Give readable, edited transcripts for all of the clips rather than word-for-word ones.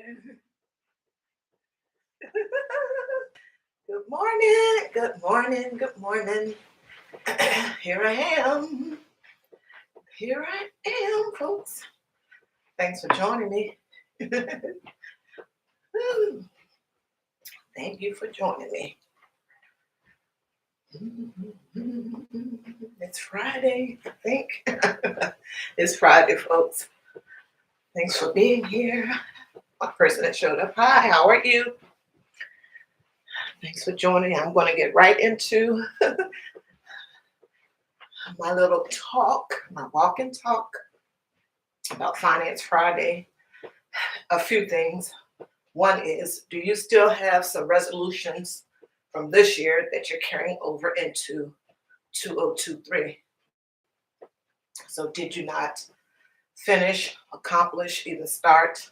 Good morning. Good morning. Good morning. Here I am. Here I am, folks. Thanks for joining me. Thank you for joining me. It's Friday, I think. It's Friday, folks. Thanks for being here. My person that showed up. Hi, how are you? Thanks for joining. I'm going to get right into my little talk, my walk and talk about Finance Friday. A few things. One is, do you still have some resolutions from this year that you're carrying over into 2023? So did you not finish, accomplish, even start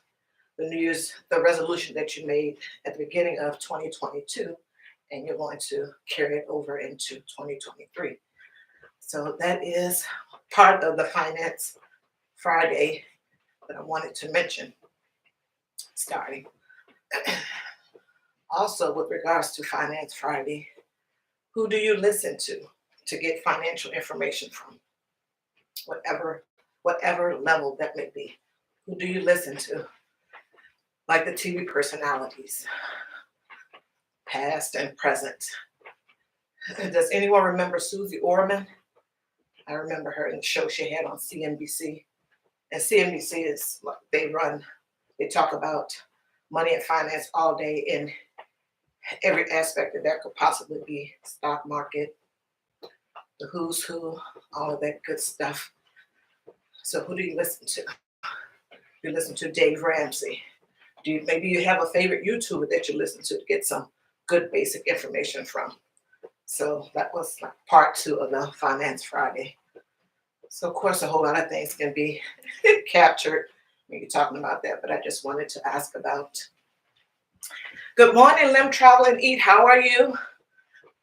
the resolution that you made at the beginning of 2022, and you're going to carry it over into 2023? So that is part of the Finance Friday that I wanted to mention starting. Also, with regards to Finance Friday, who do you listen to get financial information from? Whatever level that may be. Who do you listen to? Like the TV personalities, past and present. Does anyone remember Susie Orman? I remember her in the show she had on CNBC. And CNBC is like they talk about money and finance all day in every aspect that there could possibly be: stock market, the who's who, all of that good stuff. So who do you listen to? You listen to Dave Ramsey. Maybe you have a favorite YouTuber that you listen to get some good basic information from. So that was like part 2 of the Finance Friday. So of course a whole lot of things can be captured when you're talking about that, but I just wanted to ask about. Good morning, Lim Travel and Eat. How are you?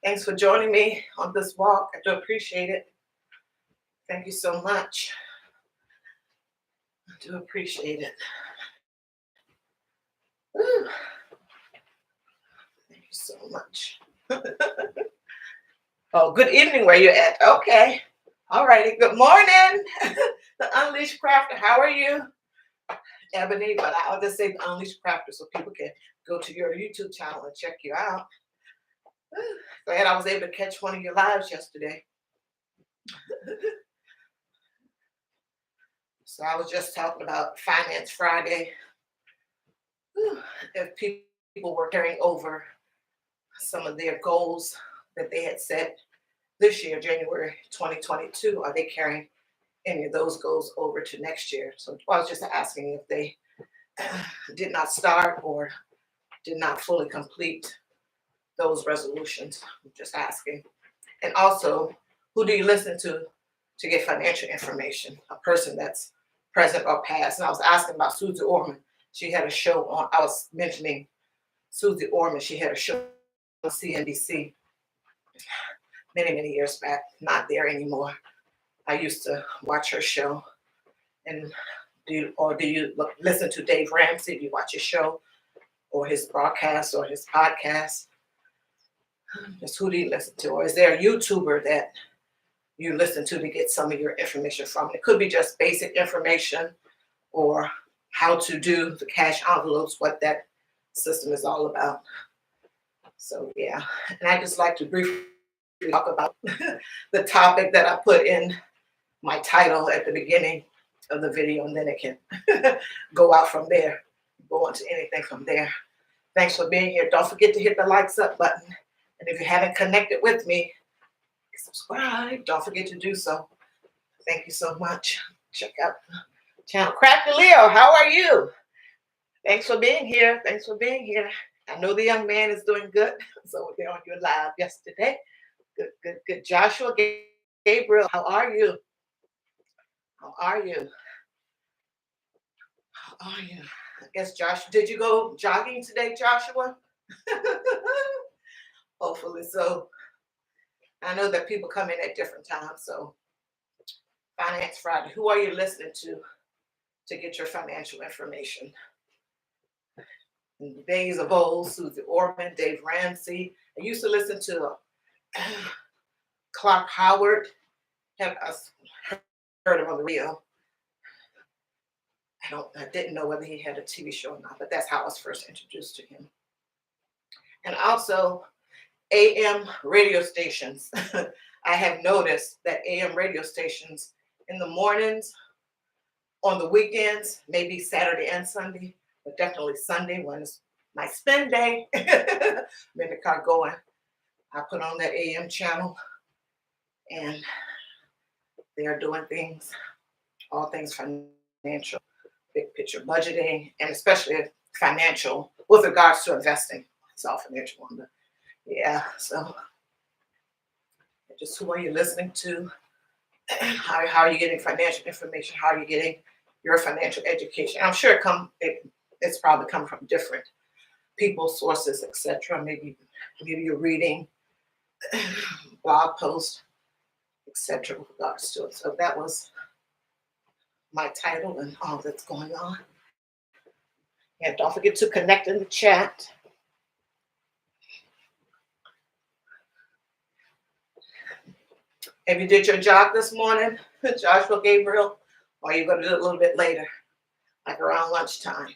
Thanks for joining me on this walk. I do appreciate it. Thank you so much. I do appreciate it. Woo. Thank you so much. Oh, good evening where you're at. Okay. All righty. Good morning, the Unleashed Crafter. How are you? Ebony, but I'll just say the Unleashed Crafter so people can go to your YouTube channel and check you out. Glad I was able to catch one of your lives yesterday. So I was just talking about Finance Friday. If people were carrying over some of their goals that they had set this year, January 2022, are they carrying any of those goals over to next year? So I was just asking if they did not start or did not fully complete those resolutions. I'm just asking. And also, who do you listen to get financial information? A person that's present or past. And I was asking about Susie Orman. She had a show on, I was mentioning Susie Orman. She had a show on CNBC many years back. Not there anymore. I used to watch her show. And do you listen to Dave Ramsey? Do you watch his show or his broadcast or his podcast? Just who do you listen to? Or is there a YouTuber that you listen to get some of your information from? It could be just basic information or how to do the cash envelopes, what that system is all about. So yeah, and I just like to briefly talk about the topic that I put in my title at the beginning of the video, and then it can go out from there, go on to anything from there. Thanks for being here. Don't forget to hit the likes up button. And if you haven't connected with me, subscribe. Don't forget to do so. Thank you so much. Check out the channel. Crafty Leo, how are you? Thanks for being here. Thanks for being here. I know the young man is doing good. So they're on your live yesterday. Good. Joshua Gabriel, how are you? How are you? How are you? I guess Joshua, did you go jogging today, Joshua? Hopefully so. I know that people come in at different times. So Finance Friday, who are you listening to get your financial information? In the days of old, Susie Orman, Dave Ramsey. I used to listen to Clark Howard. I heard him on the radio. I didn't know whether he had a TV show or not, but that's how I was first introduced to him. And also AM radio stations. I have noticed that AM radio stations in the mornings, on the weekends, maybe Saturday and Sunday, but definitely Sunday when it's my spend day. I'm in the car going. I put on that AM channel and they are doing things, all things financial, big picture budgeting, and especially financial with regards to investing. It's all financial one, but yeah, so just who are you listening to? How are you getting financial information? How are you getting your financial education? I'm sure it's probably come from different people, sources, etc. Maybe you're reading blog posts, etc. with regards to it. So that was my title and all that's going on. And don't forget to connect in the chat. Have you did your jog this morning, Joshua Gabriel? Or are you going to do it a little bit later, like around lunchtime?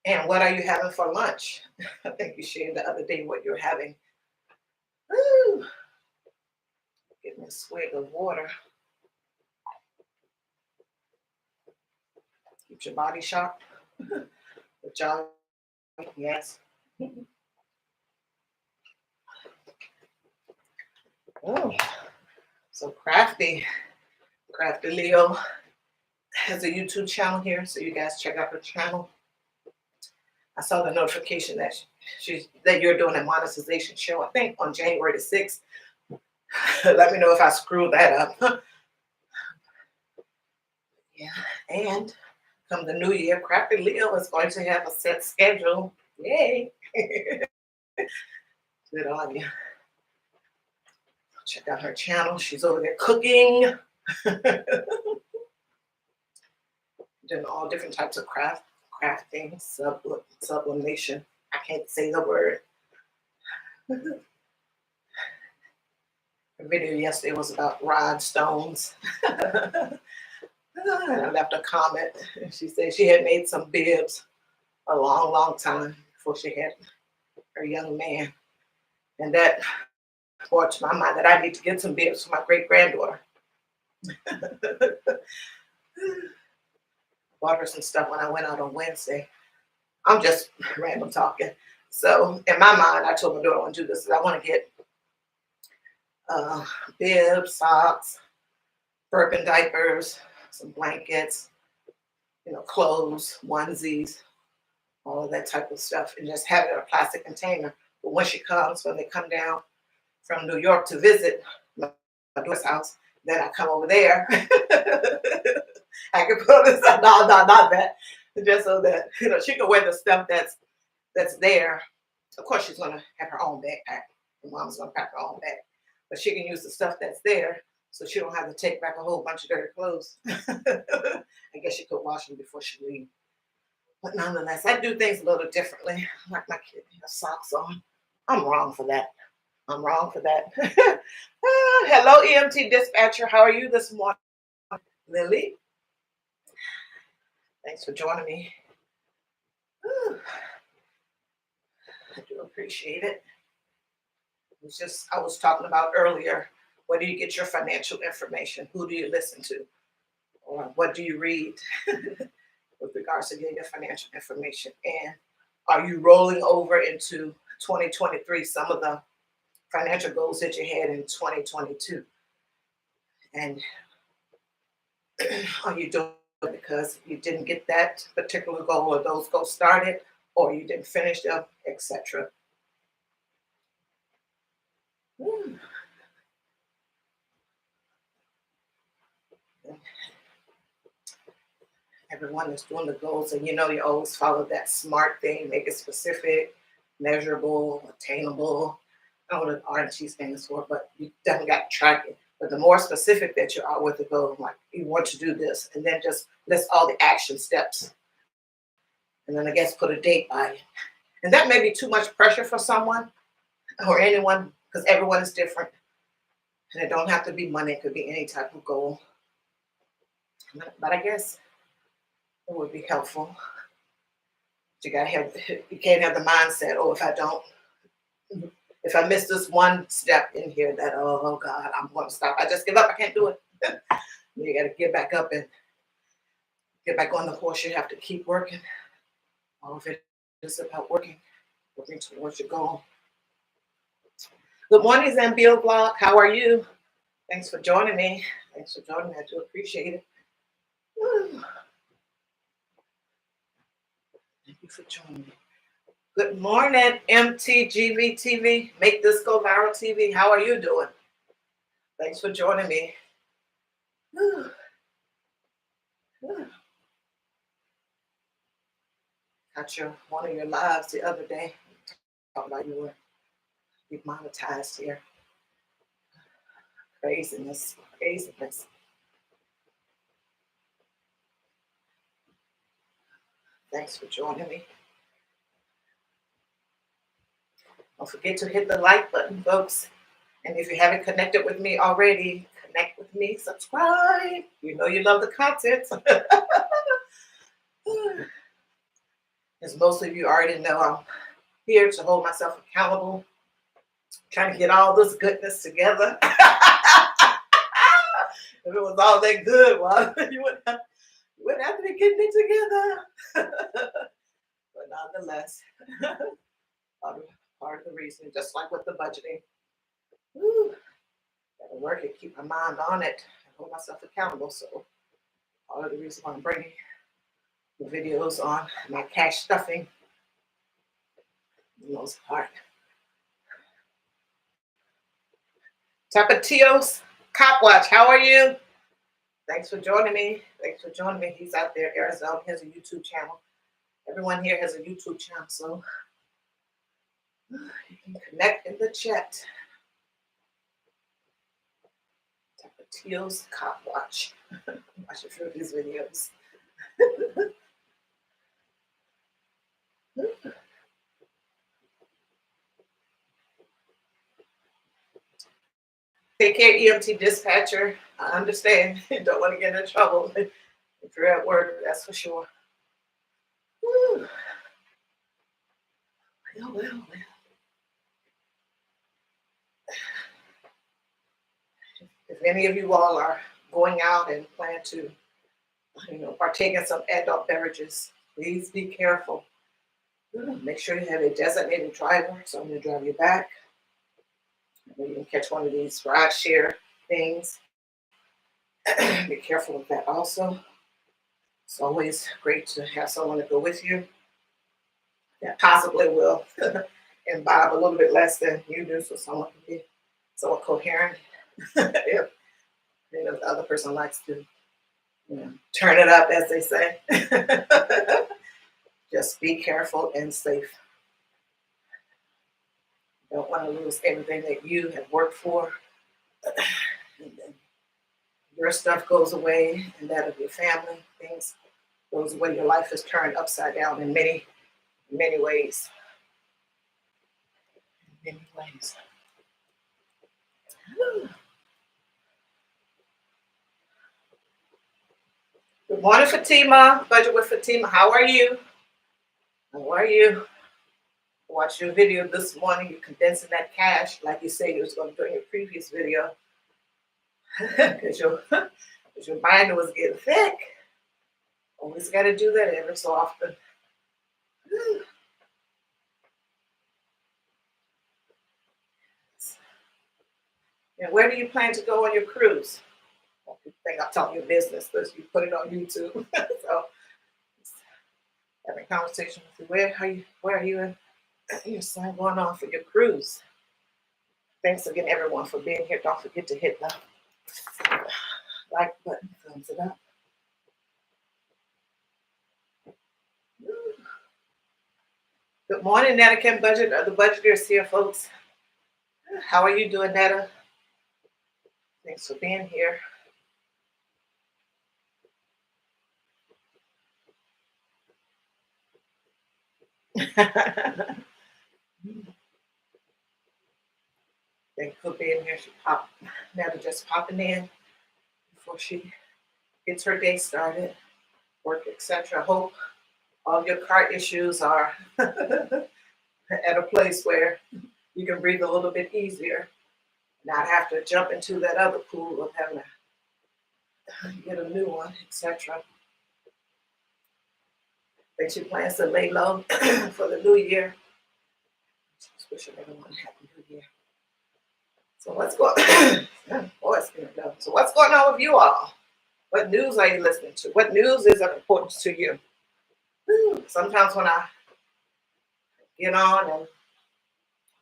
And what are you having for lunch? I think you shared the other day what you're having. Woo! Give me a swig of water. Keep your body sharp. The jog, yes. Oh, so Crafty Leo has a YouTube channel here, so you guys check out her channel. I saw the notification that you're doing a monetization show, I think on January the 6th. Let me know if I screwed that up. Yeah, and come the new year, Crafty Leo is going to have a set schedule. Yay! Good on you. Check out her channel. She's over there cooking. Doing all different types of crafting, sublimation. I can't say the word. The video yesterday was about rhinestones. And I left a comment. She said she had made some bibs a long, long time before she had her young man. And that brought to my mind that I need to get some bibs for my great-granddaughter. Bought her some stuff when I went out on Wednesday. I'm just random talking. So in my mind, I told my daughter I want to do this. I want to get bibs, socks, Birkin diapers, some blankets, clothes, onesies, all of that type of stuff, and just have it in a plastic container. But when they come down from New York to visit my daughter's house, then I come over there. I can put this up, not that, just so that she can wear the stuff that's there. Of course, she's gonna have her own backpack. Her mom's gonna pack her own bag, but she can use the stuff that's there, so she don't have to take back a whole bunch of dirty clothes. I guess she could wash them before she leaves. But nonetheless, I do things a little differently. Like my kid has socks on. I'm wrong for that. Hello, EMT dispatcher. How are you this morning, Lily? Thanks for joining me. I do appreciate it. It's just, I was talking about earlier, where do you get your financial information? Who do you listen to? Or what do you read with regards to getting your financial information? And are you rolling over into 2023, some of the financial goals that you had in 2022? And are you doing it because you didn't get that particular goal or those goals started, or you didn't finish them, etc.? Everyone is doing the goals, and you always follow that SMART thing, make it specific, measurable, attainable. I don't know what RT stands for, but you definitely got to track it. But the more specific that you are with the goal, like you want to do this, and then just list all the action steps and then I guess put a date by it. And that may be too much pressure for someone or anyone because everyone is different. And it don't have to be money, it could be any type of goal. But I guess it would be helpful. You can't have the mindset, oh, if I miss this one step in here, that oh God, I'm going to stop. I just give up. I can't do it. You got to get back up and get back on the horse. You have to keep working. All of it is about working towards your goal. Good morning, Zambia Vlog. How are you? Thanks for joining me. I do appreciate it. Thank you for joining me. Good morning, MTGV TV. Make This Go Viral TV. How are you doing? Thanks for joining me. Got one of your lives the other day. Talking about you were demonetized here. Craziness. Thanks for joining me. Don't forget to hit the like button, folks. And if you haven't connected with me already, connect with me, subscribe. You know you love the content. As most of you already know, I'm here to hold myself accountable, trying to get all this goodness together. If it was all that good, well, you wouldn't have to be getting it together. But nonetheless, part of the reason, just like with the budgeting, gotta work it, keep my mind on it, and hold myself accountable. So part of the reason why I'm bringing the videos on my cash stuffing, for the most part. Tapatios Cop Watch, how are you? Thanks for joining me. He's out there, Arizona. He has a YouTube channel. Everyone here has a YouTube channel, so you can connect in the chat. Tapatios Cop Watch. Watch a few of his videos. Take care, EMT dispatcher. I understand. You don't want to get in trouble if you're at work, that's for sure. Woo. Well. If any of you all are going out and plan to, partake in some adult beverages, please be careful. Make sure you have a designated driver, someone to drive you back. You can catch one of these ride share things. Be careful with that also. It's always great to have someone to go with you that possibly will imbibe a little bit less than you do, so someone can be somewhat coherent. If the other person likes to turn it up, as they say. Just be careful and safe. You don't want to lose everything that you have worked for. And then your stuff goes away, and that of your family, things goes away. Your life is turned upside down in many ways. Good morning, Fatima. Budget with Fatima. How are you? Watch your video this morning. You're condensing that cash like you said you was going to do in your previous video. Because your binder was getting thick. Always got to do that every so often. And where do you plan to go on your cruise? I think I'll tell your business because you put it on YouTube. So having a conversation with you. Where are you in your son going on for your cruise? Thanks again, everyone, for being here. Don't forget to hit the like button, thumbs it up. Good morning, Netta Kim Budget, the budgeters here, folks. How are you doing, Netta? Thanks for being here. They could be in here. She popped, Netta just popping in before she gets her day started, work, etc. Hope all your car issues are at a place where you can breathe a little bit easier, not have to jump into that other pool of having to get a new one, etc. That she plans to lay low for the new year. Just wishing everyone a happy new year. So what's going boy, it's gonna go. So what's going on with you all? What news are you listening to? What news is of importance to you? Sometimes when I get on and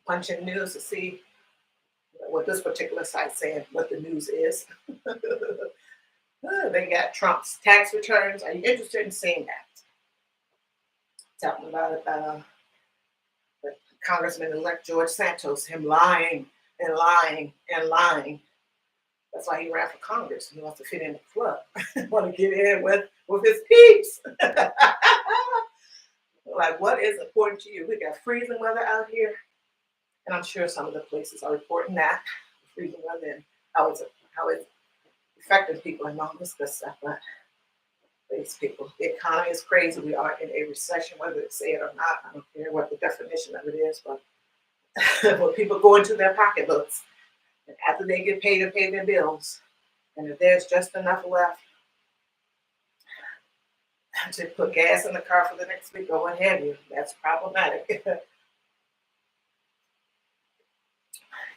punch in news to see what this particular site's saying, what the news is, they got Trump's tax returns. Are you interested in seeing that? Talking about the Congressman-elect George Santos, him lying and lying and lying. That's why he ran for Congress. He wants to fit in the club. Want to get in with his peeps. Like, what is important to you? We got freezing weather out here, and I'm sure some of the places are reporting that freezing weather and how it's affecting people and all this good stuff. But these people, the economy is crazy. We are in a recession, whether they say it or not. I don't care what the definition of it is, but when people go into their pocketbooks, and after they get paid and pay their bills, and if there's just enough left to put gas in the car for the next week or what have you, that's problematic.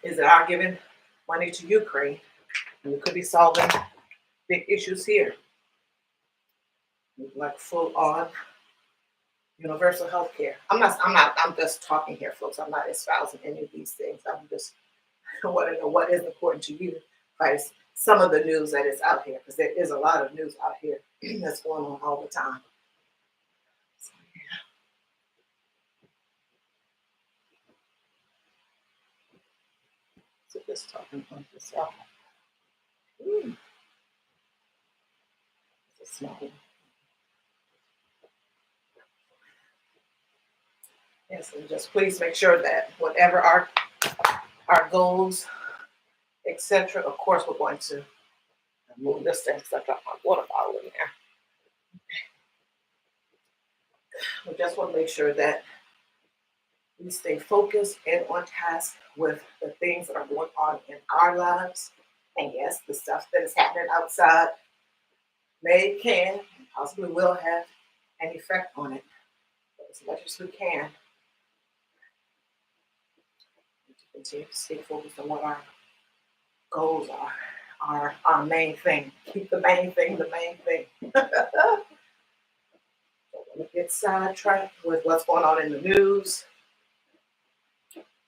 Is it our giving money to Ukraine? And we could be solving big issues here, like full on universal health care. I'm just talking here, folks. I'm not espousing any of these things. I'm just want to know what is important to you by some of the news that is out here, because there is a lot of news out here that's going on all the time. So, yeah. So just talking about this out. It's a small one. Yes, and just please make sure that whatever our goals, etc. Of course, we're going to move this thing, stuff up my water bottle in there. We just want to make sure that we stay focused and on task with the things that are going on in our lives. And yes, the stuff that is happening outside can, possibly will have an effect on it. But as much as we can, to continue to stay focused on what our goals are, our main thing. Keep the main thing the main thing. Don't want to get sidetracked with what's going on in the news,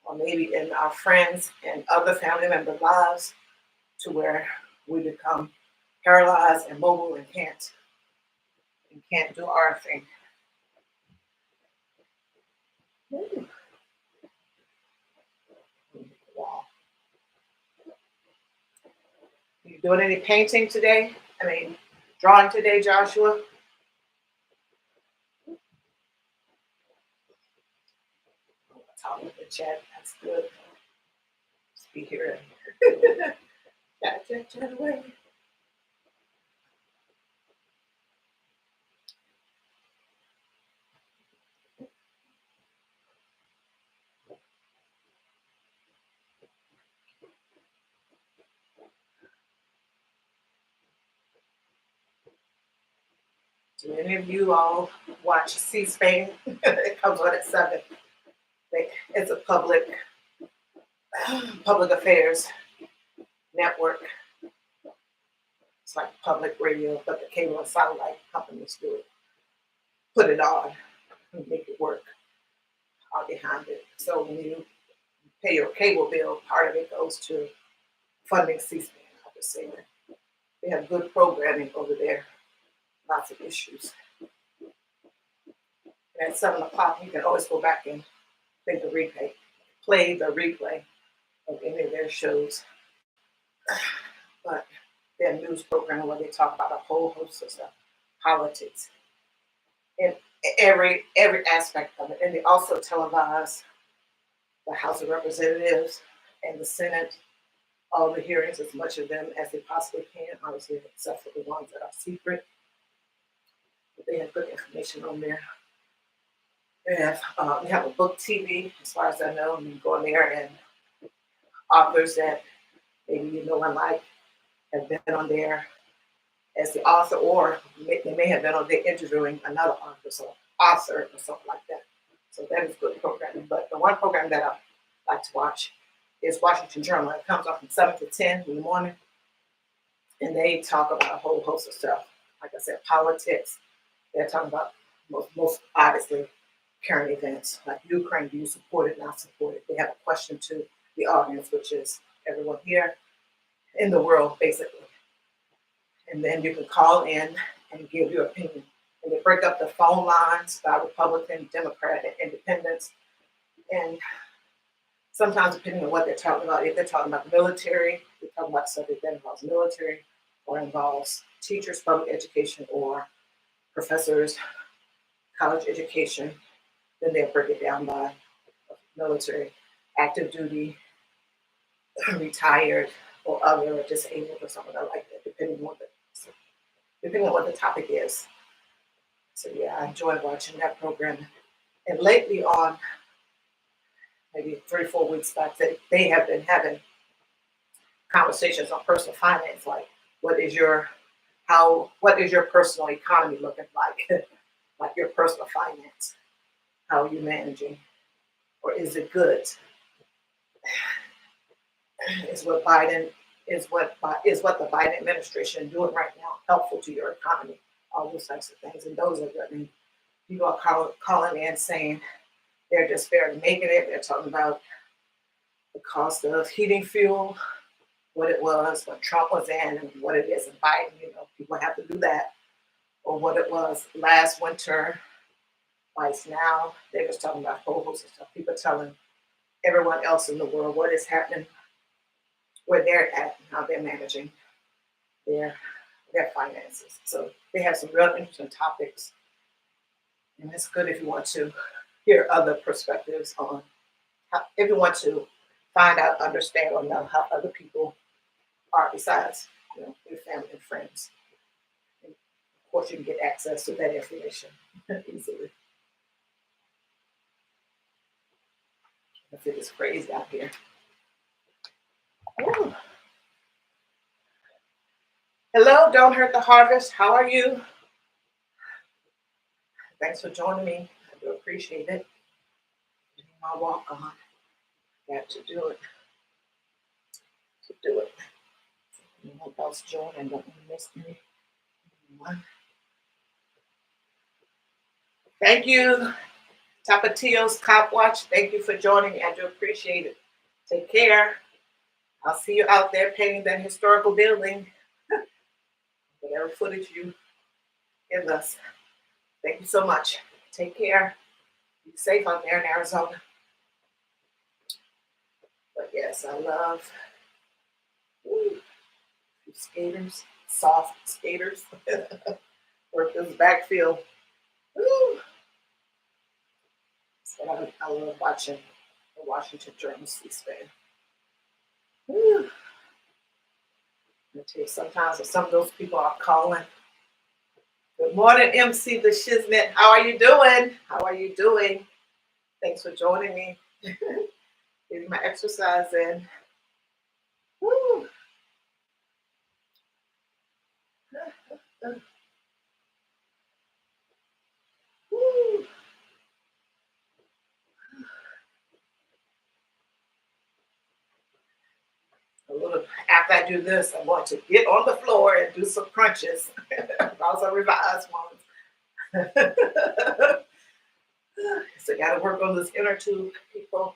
or maybe in our friends and other family member lives, to where we become paralyzed and mobile and can't do our thing. Wow. You doing any painting today? I mean, drawing today, Joshua? Talk with the chat. That's good. Just be here. Chat away. Do any of you all watch C-SPAN? It comes on at 7. It's a public affairs network. It's like public radio, but the cable and satellite companies do it. Put it on and make it work all behind it. So when you pay your cable bill, part of it goes to funding C-SPAN. I'll just say that. They have good programming over there, lots of issues. And at 7 o'clock, you can always go back and play the replay of any of their shows. But their news program where they talk about a whole host of stuff, politics, and every aspect of it. And they also televise the House of Representatives and the Senate, all the hearings, as much of them as they possibly can, obviously, except for the ones that are secret. But they have good information on there. They have a book TV, as far as I know. You can go in there, and authors that maybe you know and like have been on there as the author, or they may have been on there interviewing another author, so author or something like that. So that is good programming. But the one program that I like to watch is Washington Journal. It comes on from 7 to 10 in the morning, and they talk about a whole host of stuff. Like I said, politics. They're talking about most obviously current events like Ukraine. Do you support it? Not support it? They have a question to the audience, which is everyone here in the world, basically. And then you can call in and give your opinion. And they break up the phone lines by Republican, Democrat, and Independents. And sometimes, depending on what they're talking about, if they're talking about the military, they're talking about subject that involves military or involves teachers, public education, or professors, college education. Then they'll break it down by military, active duty, retired, or other, or disabled, or something like that, depending on what the topic is. So yeah, I enjoy watching that program. And lately, on maybe 3 or 4 weeks back, they have been having conversations on personal finance, like what is your personal economy looking like, like your personal finance, how are you managing, or is it good? Is what the Biden administration is doing right now helpful to your economy? All those types of things, and those are good. I mean, people are calling in saying they're just barely making it. They're talking about the cost of heating fuel, what it was when Trump was in, and what it is in Biden. You know, people have to do that, or what it was last winter. Twice now, they're just talking about a whole host of stuff. People telling everyone else in the world what is happening, where they're at, and how they're managing their finances. So they have some real interesting topics, and it's good if you want to hear other perspectives on if you want to find out, understand, or know how other people are besides your family and friends. And of course, you can get access to that information easily. I think it's crazy out here. Ooh. Hello, Don't Hurt the Harvest. How are you? Thanks for joining me. I do appreciate it. Getting my walk on. Got to do it. Anyone else join? I don't want to miss anyone. Thank you, Tapatio's Cop Watch. Thank you for joining me. I do appreciate it. Take care. I'll see you out there painting that historical building. Whatever footage you give us. Thank you so much. Take care. Be safe out there in Arizona. But yes, I love skaters, soft skaters. Work this backfield. Woo. So I love watching the Washington Journal C-SPAN. I tell you, sometimes some of those people are calling. Good morning, MC the Shiznit. How are you doing? How are you doing? Thanks for joining me. Getting my exercise in. Woo. Woo. After I do this, I'm going to get on the floor and do some crunches. Also revised ones. So I got to work on this inner tube, people.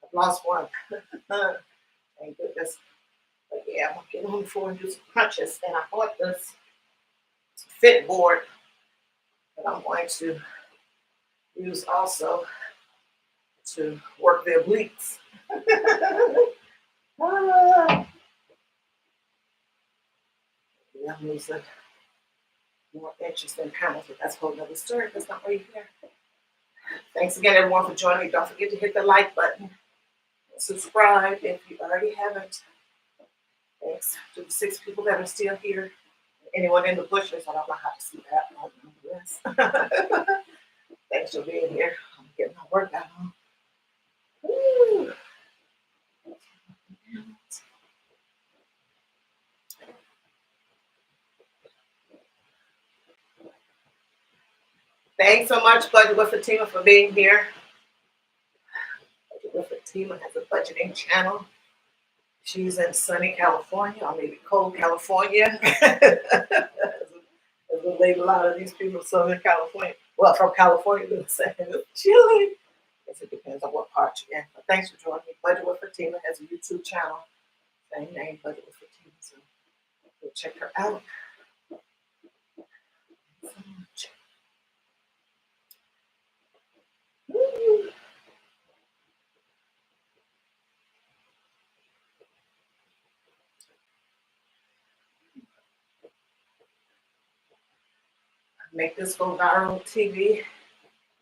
I've lost one. Thank goodness. But yeah, I'm going to get on the floor and do some crunches. And I bought this fit board that I'm going to use also to work their obliques. I'm using more interest in panels, but that's a whole nother story. That's not why you're here. Thanks again, everyone, for joining me. Don't forget to hit the like button. Subscribe if you already haven't. Thanks to the 6 people that are still here. Anyone in the bushes, I don't know how to see that. I don't know this. Thanks for being here. I'm getting my workout on. Woo. Thanks so much, Budget with Fatima, for being here. Budget with Fatima has a budgeting channel. She's in sunny California, or maybe cold California. As we label a lot of these people from Southern California. Well, from California, they're saying it's chilly. I guess it depends on what part you're in. But thanks for joining me. Budget with Fatima has a YouTube channel. Same name, Budget with Fatima. So go check her out. Thanks so much. Woo. Make This Go Viral TV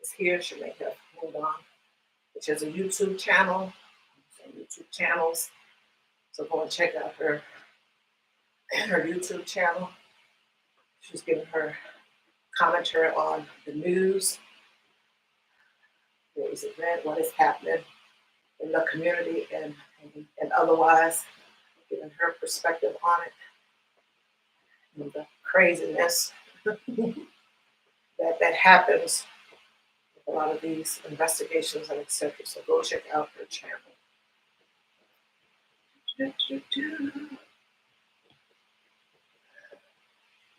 is here. She may have moved on, which is a YouTube channel. YouTube channels. So go and check out her YouTube channel. She's giving her commentary on the news, today's event, what is happening in the community and otherwise, giving her perspective on it and the craziness that happens with a lot of these investigations and etc. So go check out her channel. I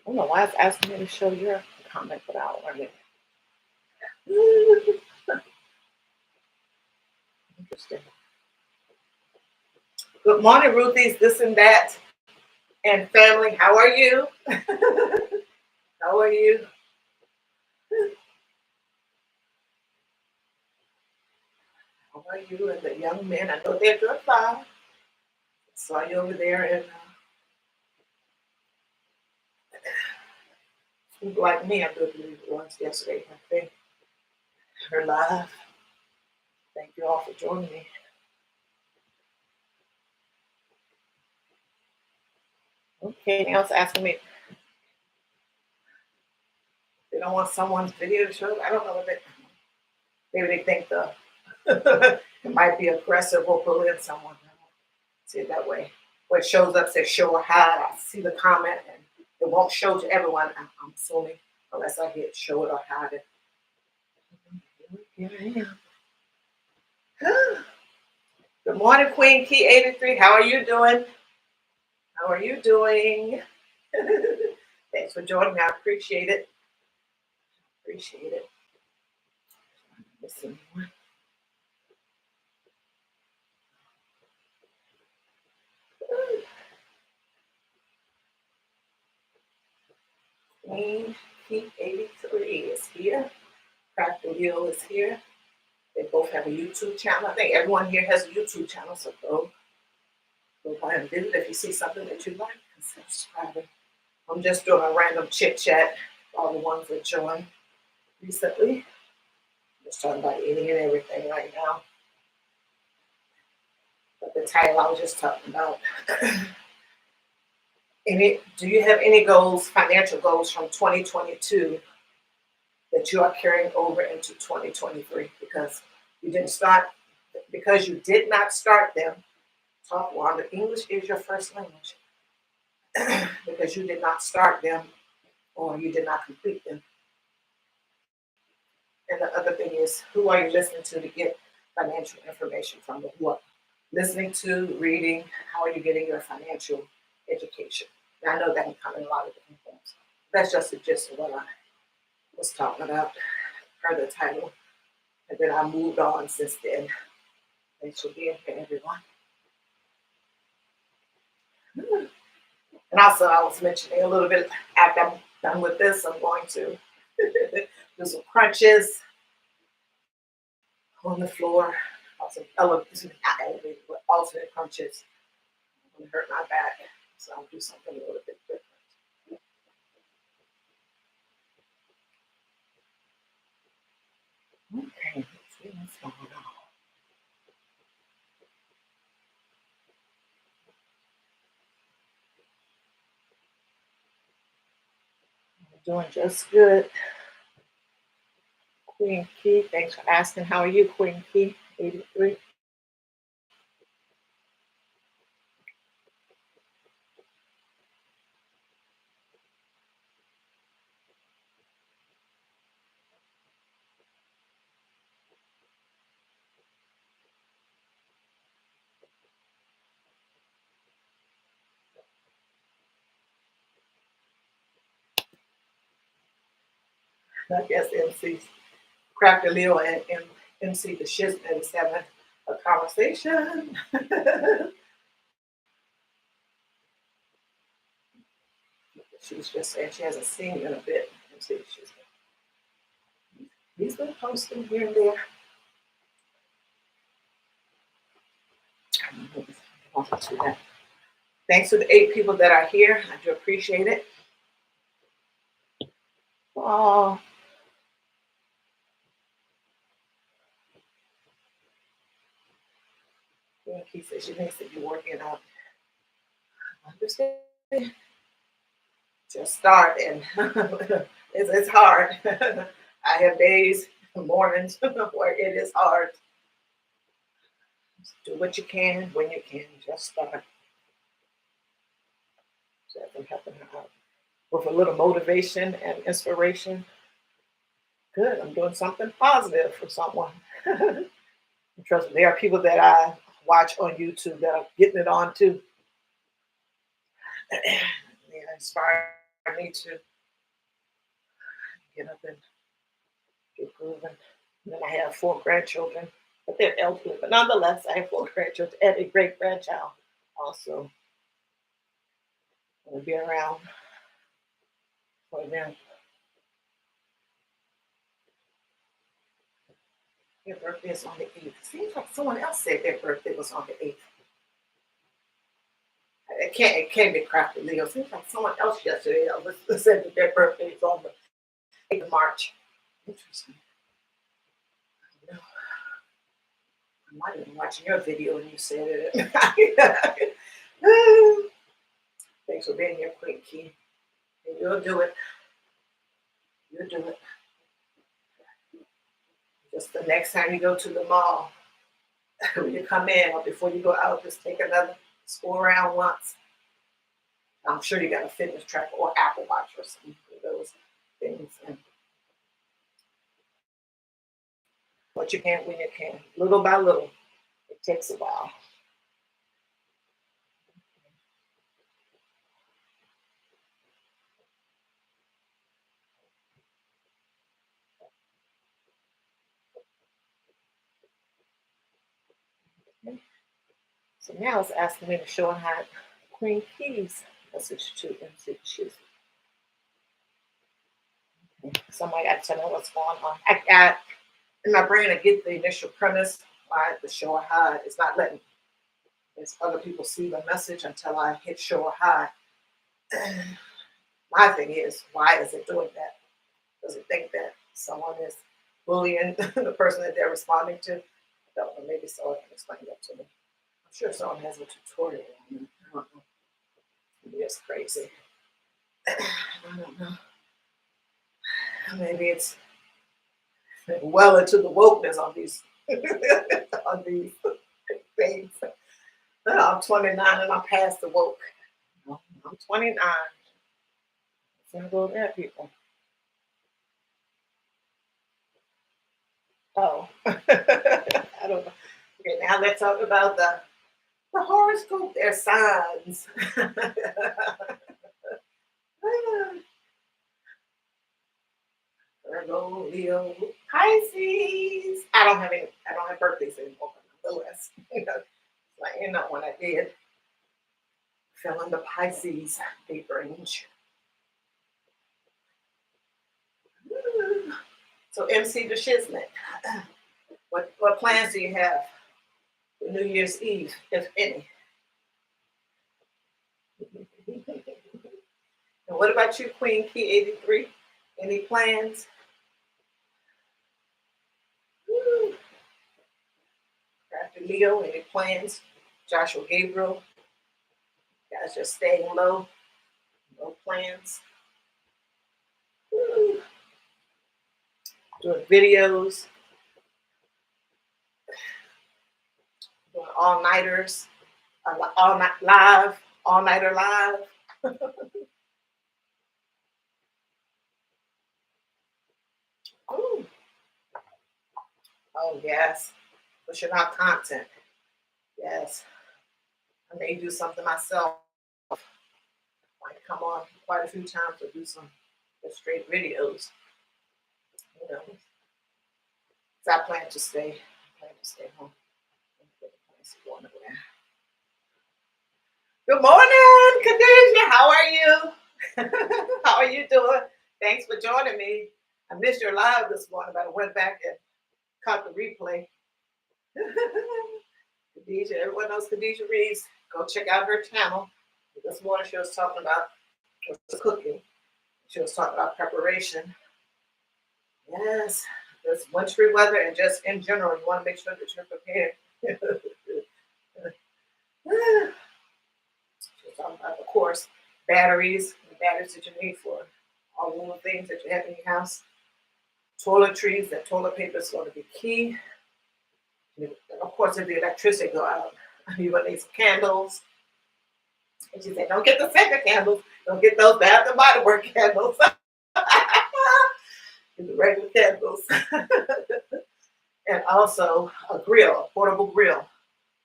don't know why it's asking me to show your comment, but I'll learn it. Interesting. Good morning, Ruthie's, this and that, and family. How are you? How are you? How are you and the young men? I know they're doing fine. Saw you over there and people like me, I do believe it was yesterday, I think. Her live. Thank you all for joining me. Okay, anyone else asking me? They don't want someone's video to show. I don't know if maybe they think it might be aggressive or bullying someone. See it that way. Where it shows up, says show or hide. I see the comment and it won't show to everyone, I'm assuming, unless I hit show it or hide it. Here I am. Good morning, Queen Key 83. How are you doing? How are you doing? Thanks for joining me. I appreciate it. Appreciate it. Listen. Queen Key 83 is here. Crack the Wheel is here. They both have a YouTube channel. I think everyone here has a YouTube channel, so go by and visit. If you see something that you like, consider subscribing. I'm just doing a random chit chat. All the ones that joined recently. Just talking about eating and everything right now. But the title I was just talking about. Do you have any goals, financial goals from 2022 that you are carrying over into 2023? Because you did not start them. Talk, Wanda. English is your first language. Because you did not start them or you did not complete them. And the other thing is, who are you listening to get financial information from? Who are listening to, reading? How are you getting your financial education? And I know that can come in a lot of different forms. That's just the gist of what I was talking about per the title. And then I moved on since then. Thanks for being here, everyone. And also, I was mentioning a little bit after I'm done with this, I'm going to do some crunches on the floor. Also, not elevated, but alternate crunches. I'm going to hurt my back, so I'll do something a little bit different. Okay, let's see what's going on. I'm doing just good. Queen Key, thanks for asking. How are you, Queen Key? 83. I guess MC Crafty Leo and MC the Shiznit is having a conversation. She's just saying she hasn't seen you in a bit. MC the Shiznit. He's been posting here and there. Thanks to the 8 people that are here. I do appreciate it. Oh, he said she needs to be working out. I understand. Just start and it's hard. I have days, mornings where it is hard. Just do what you can when you can. Just start. So I've been helping her out with a little motivation and inspiration. Good. I'm doing something positive for someone. Trust me, there are people that I watch on YouTube that are getting it on too. They inspire me to get up and get grooving. And then I have 4 grandchildren, but they're elderly. But nonetheless, I have 4 grandchildren and a great grandchild also. Will be around for them. Their birthday is on the 8th. Seems like someone else said their birthday was on the 8th. It can't be Crafty Leo. Seems like someone else yesterday said that their birthday is on the 8th of March. Interesting. I know. I might have been watching your video and you said it. Thanks for being here, Queen Key. And you'll do it. You'll do it. Just the next time you go to the mall, when you come in or before you go out, just take another school around once. I'm sure you got a fitness tracker or Apple Watch or something of those things. And what you can when you can, little by little. It takes a while. So now it's asking me to show how Queen Keys message to MC Shoes. Somebody got to tell me what's going on. I in my brain, I get the initial premise why the show or hide. It's not letting other people see the message until I hit show or hide. My thing is, why is it doing that? Does it think that someone is bullying the person that they're responding to? I don't know. Maybe someone can explain that to me. I'm sure someone has a tutorial. I don't know. Maybe it's crazy. I don't know. Maybe it's well into the wokeness on these on these things. I'm 29 and I'm past the woke. I'm 29. It's gonna go there, people. Oh, I don't know. Okay, now let's talk about the horoscope. Their signs. Virgo, Leo, Pisces. I don't have any. I don't have birthdays anymore, but nonetheless, when I did, fell in the Pisces date range. So MC the Shiznit, what plans do you have for New Year's Eve, if any? And what about you, Queen Key 83? Any plans? Dr. Leo, any plans? Joshua Gabriel, guys just staying low, no plans. Woo. Doing videos, doing all-nighters, all night live, all-nighter live. Ooh. Oh yes, pushing out content. Yes, I may do something myself. Might come on quite a few times to do some just straight videos. You know, so I plan to stay. I plan to stay home. Good morning, Khadijah. How are you? How are you doing? Thanks for joining me. I missed your live this morning, but I went back and caught the replay. Khadijah, everyone knows Khadijah Reeves. Go check out her channel. This morning she was talking about cooking. She was talking about preparation. Yes, this wintry weather and just in general, you want to make sure that you're prepared. She was talking about, of course, batteries, the batteries that you need for all the little things that you have in your house. Toiletries, that toilet paper is going to be key. And of course, if the electricity go out, you're going to need some candles. And she said, don't get the second candles. Don't get those Bath and Body Works candles. Get the regular candles. And also a grill, a portable grill.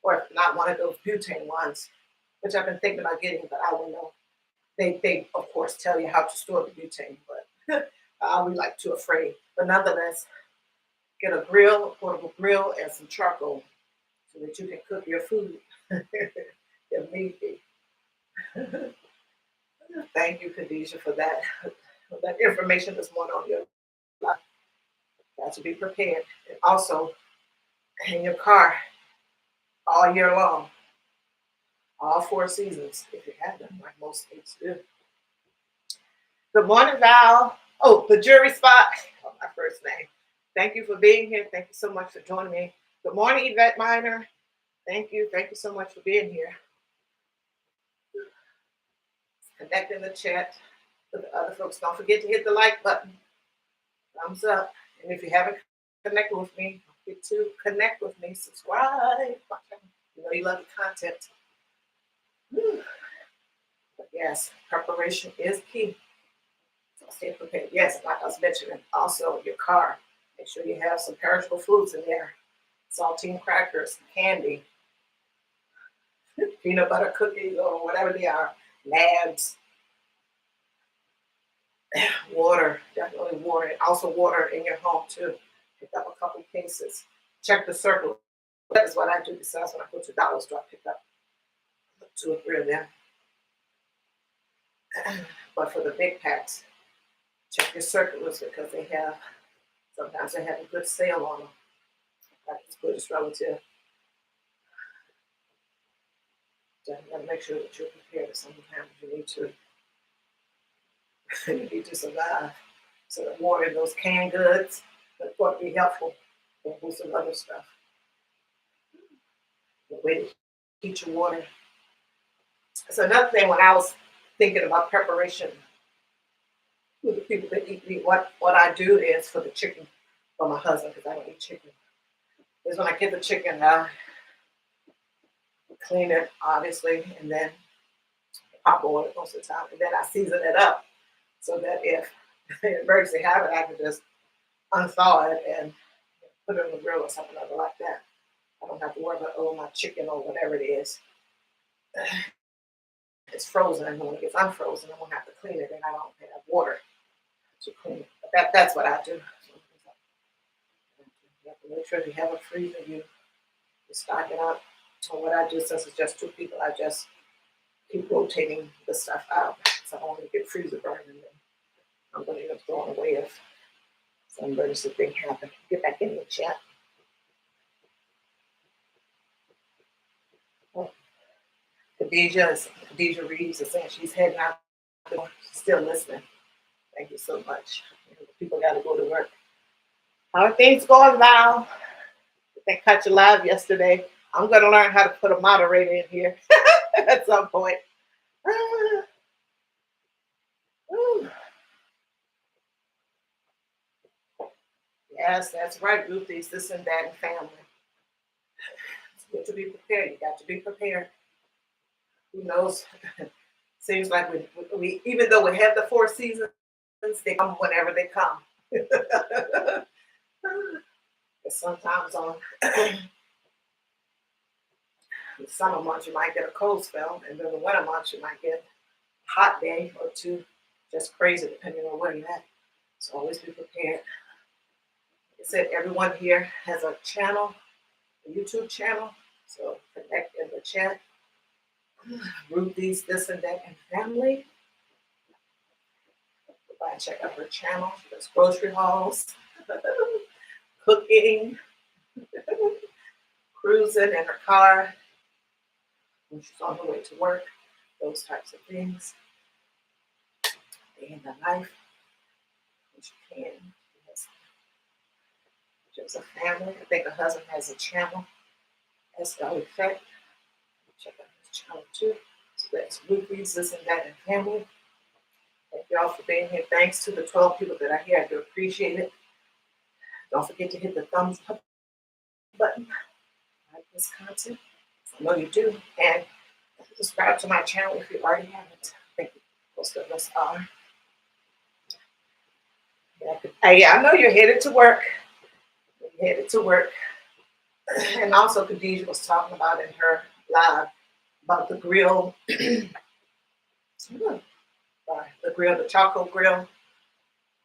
Or not one of those butane ones, which I've been thinking about getting, but I don't know. They of course tell you how to store the butane, but I'll be like too afraid. But nonetheless, get a grill, a portable grill, and some charcoal so that you can cook your food if need be. Thank you, Khadijah, for that information this morning on your life. Got to be prepared. And also in your car all year long, all 4 seasons, if you have them, like most states do. Good morning, Val. Oh, the jury spot. Oh, my first name. Thank you for being here. Thank you so much for joining me. Good morning, Yvette Miner. Thank you. Thank you so much for being here. Connect in the chat with the other folks. Don't forget to hit the like button. Thumbs up. And if you haven't connected with me, don't forget to connect with me. Subscribe. You know you love the content. But yes, preparation is key. So stay prepared. Yes, like I was mentioning, also your car. Make sure you have some perishable foods in there. Saltine crackers, candy, peanut butter cookies, or whatever they are. Labs, water, definitely water. And also water in your home too. Pick up a couple cases. Check the circle. That is what I do. Besides, when I go to Dollar Store, I pick up 2 or 3 of them. But for the big packs, check your circulars because sometimes they have a good sale on them. Like as good as relative. You gotta make sure that you're prepared. Sometimes you need to you need to survive. So the water in those canned goods, that's going to be helpful. And do some other stuff. The way to heat your water. So another thing, when I was thinking about preparation with the people that eat meat, what I do is for the chicken for my husband, because I don't eat chicken, is when I get the chicken, I clean it, obviously, and then pop oil it most of the time, and then I season it up so that if an emergency happens, I can just unthaw it and put it on the grill or something like that. I don't have to worry about, my chicken or whatever it is. It's frozen, and when it gets unfrozen, I'm going to have to clean it, and I don't have water to clean it. But that's what I do. You have to make sure you have a freezer, you stock it up. So what I do, since it's just 2 people, I just keep rotating the stuff out. So I don't want to get freezer burned, and then I'm going to end up throwing away if some emergency thing happens. Get back in the chat. Oh. Khadijah Reeves is saying she's heading out the door. She's still listening. Thank you so much. People got to go to work. How are things going, Val? They cut you live yesterday. I'm going to learn how to put a moderator in here at some point. Ah, ooh. Yes, that's right, Ruthie's this and that and family. It's good to be prepared. You got to be prepared. Who knows? Seems like we even though we have the four seasons, they come whenever they come. Sometimes on the summer months you might get a cold spell, and then the winter months you might get a hot day or two, just crazy depending on where you're at. So always be prepared. Like I said, everyone here has a channel, a YouTube channel. So connect in the chat. Ruthie's this and that and family. Go and check out her channel. She does grocery hauls, cooking, cruising in her car when she's on her way to work, those types of things. Day in the life when she can. She has a family. I think her husband has a channel. SL Effect. Check out his channel too. So that's Ruthie's this and that and family. Thank y'all for being here. Thanks to the 12 people that are here. I do appreciate it. Don't forget to hit the thumbs up button. Like this content. I know you do. And subscribe to my channel if you already haven't. I think most of us are. Yeah, I know you're headed to work. You're headed to work. And also Khadijah was talking about in her live about the grill. The grill, the charcoal grill.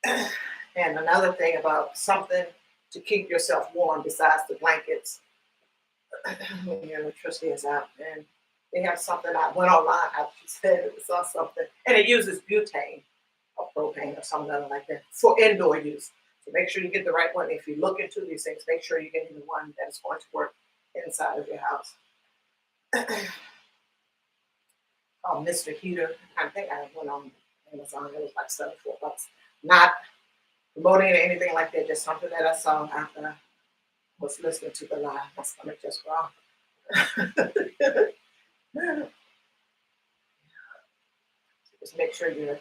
And another thing about something to keep yourself warm besides the blankets when your electricity is out. And they have something, I went online, I said it saw something, and it uses butane or propane or something like that for indoor use. So make sure you get the right one. If you look into these things, make sure you're getting the one that is going to work inside of your house. Called Mr. Heater. I think I went on Amazon. It was like $74. Not promoting or anything like that. Just something that I saw after I was listening to the live. My stomach just raw. Just make sure you're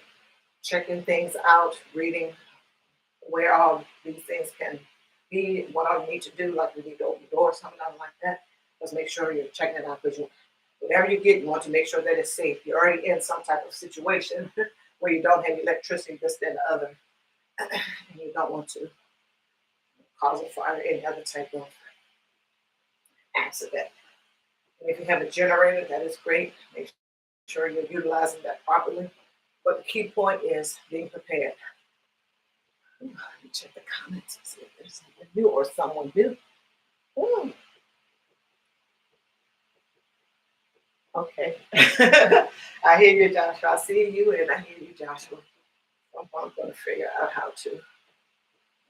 checking things out, reading where all these things can be, what all you need to do, like we need to open the door or something like that. Just make sure you're checking it out because whatever you get, you want to make sure that it's safe. You're already in some type of situation where you don't have electricity, this, that, and the other. And you don't want to cause a fire or any other type of accident. And if you have a generator, that is great. Make sure you're utilizing that properly. But the key point is being prepared. Let me check the comments and see if there's something new or someone new. Ooh. Okay. I hear you, Joshua. I see you and I hear you, Joshua. I'm going to figure out how to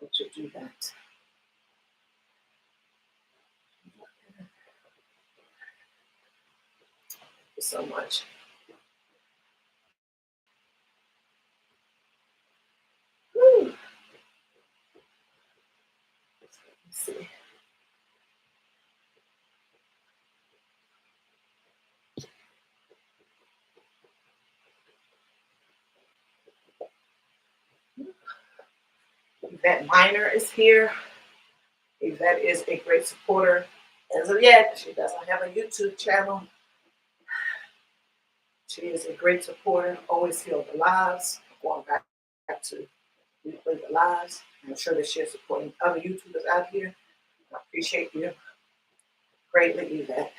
do that. Thank you so much. Woo. Let's see. Yvette Miner is here. Yvette is a great supporter. As of yet, she doesn't have a YouTube channel. She is a great supporter, always heal the lives, going back to replay the lives. I'm sure that she's supporting other YouTubers out here. I appreciate you greatly, Yvette.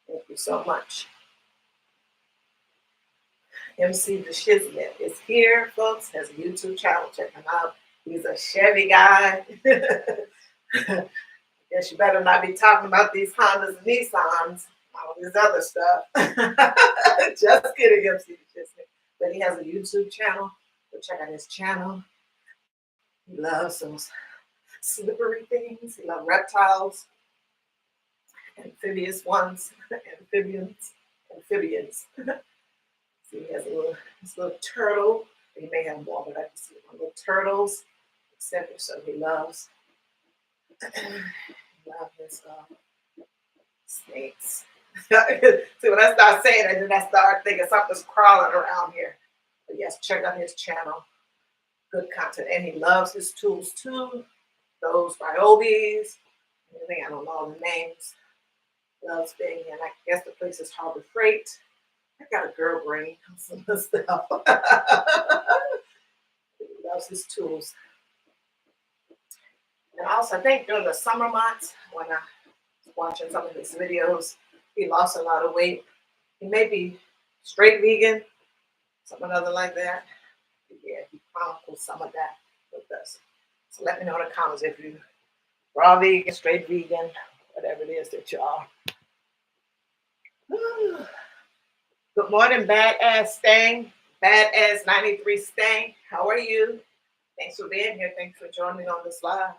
Thank you so much. MC The Shiznit is here, folks. Has a YouTube channel. Check him out. He's a Chevy guy. Guess you better not be talking about these Hondas and Nissans, all this other stuff. Just kidding, MC The Shiznit. But he has a YouTube channel. Go check out his channel. He loves those slippery things. He loves reptiles, amphibious ones, amphibians. See, he has this little turtle. He may have more, but I can see little turtles, etc. So he loves his Snakes. See, when I start saying it, then I start thinking something's crawling around here. But yes, check out his channel. Good content. And he loves his tools too. Those Ryobi's. Anything, I don't know all the names. Loves being in. I guess the place is Harbor Freight. I got a girl brain on some of the stuff. He loves his tools. And also, I think during the summer months, when I was watching some of his videos, he lost a lot of weight. He may be straight vegan, something other like that. Yeah, he chronicles some of that with us. So let me know in the comments if you raw vegan, straight vegan, whatever it is that you are. Good morning, Badass Stang. Badass 93 Stang. How are you? Thanks for being here. Thanks for joining me on this live.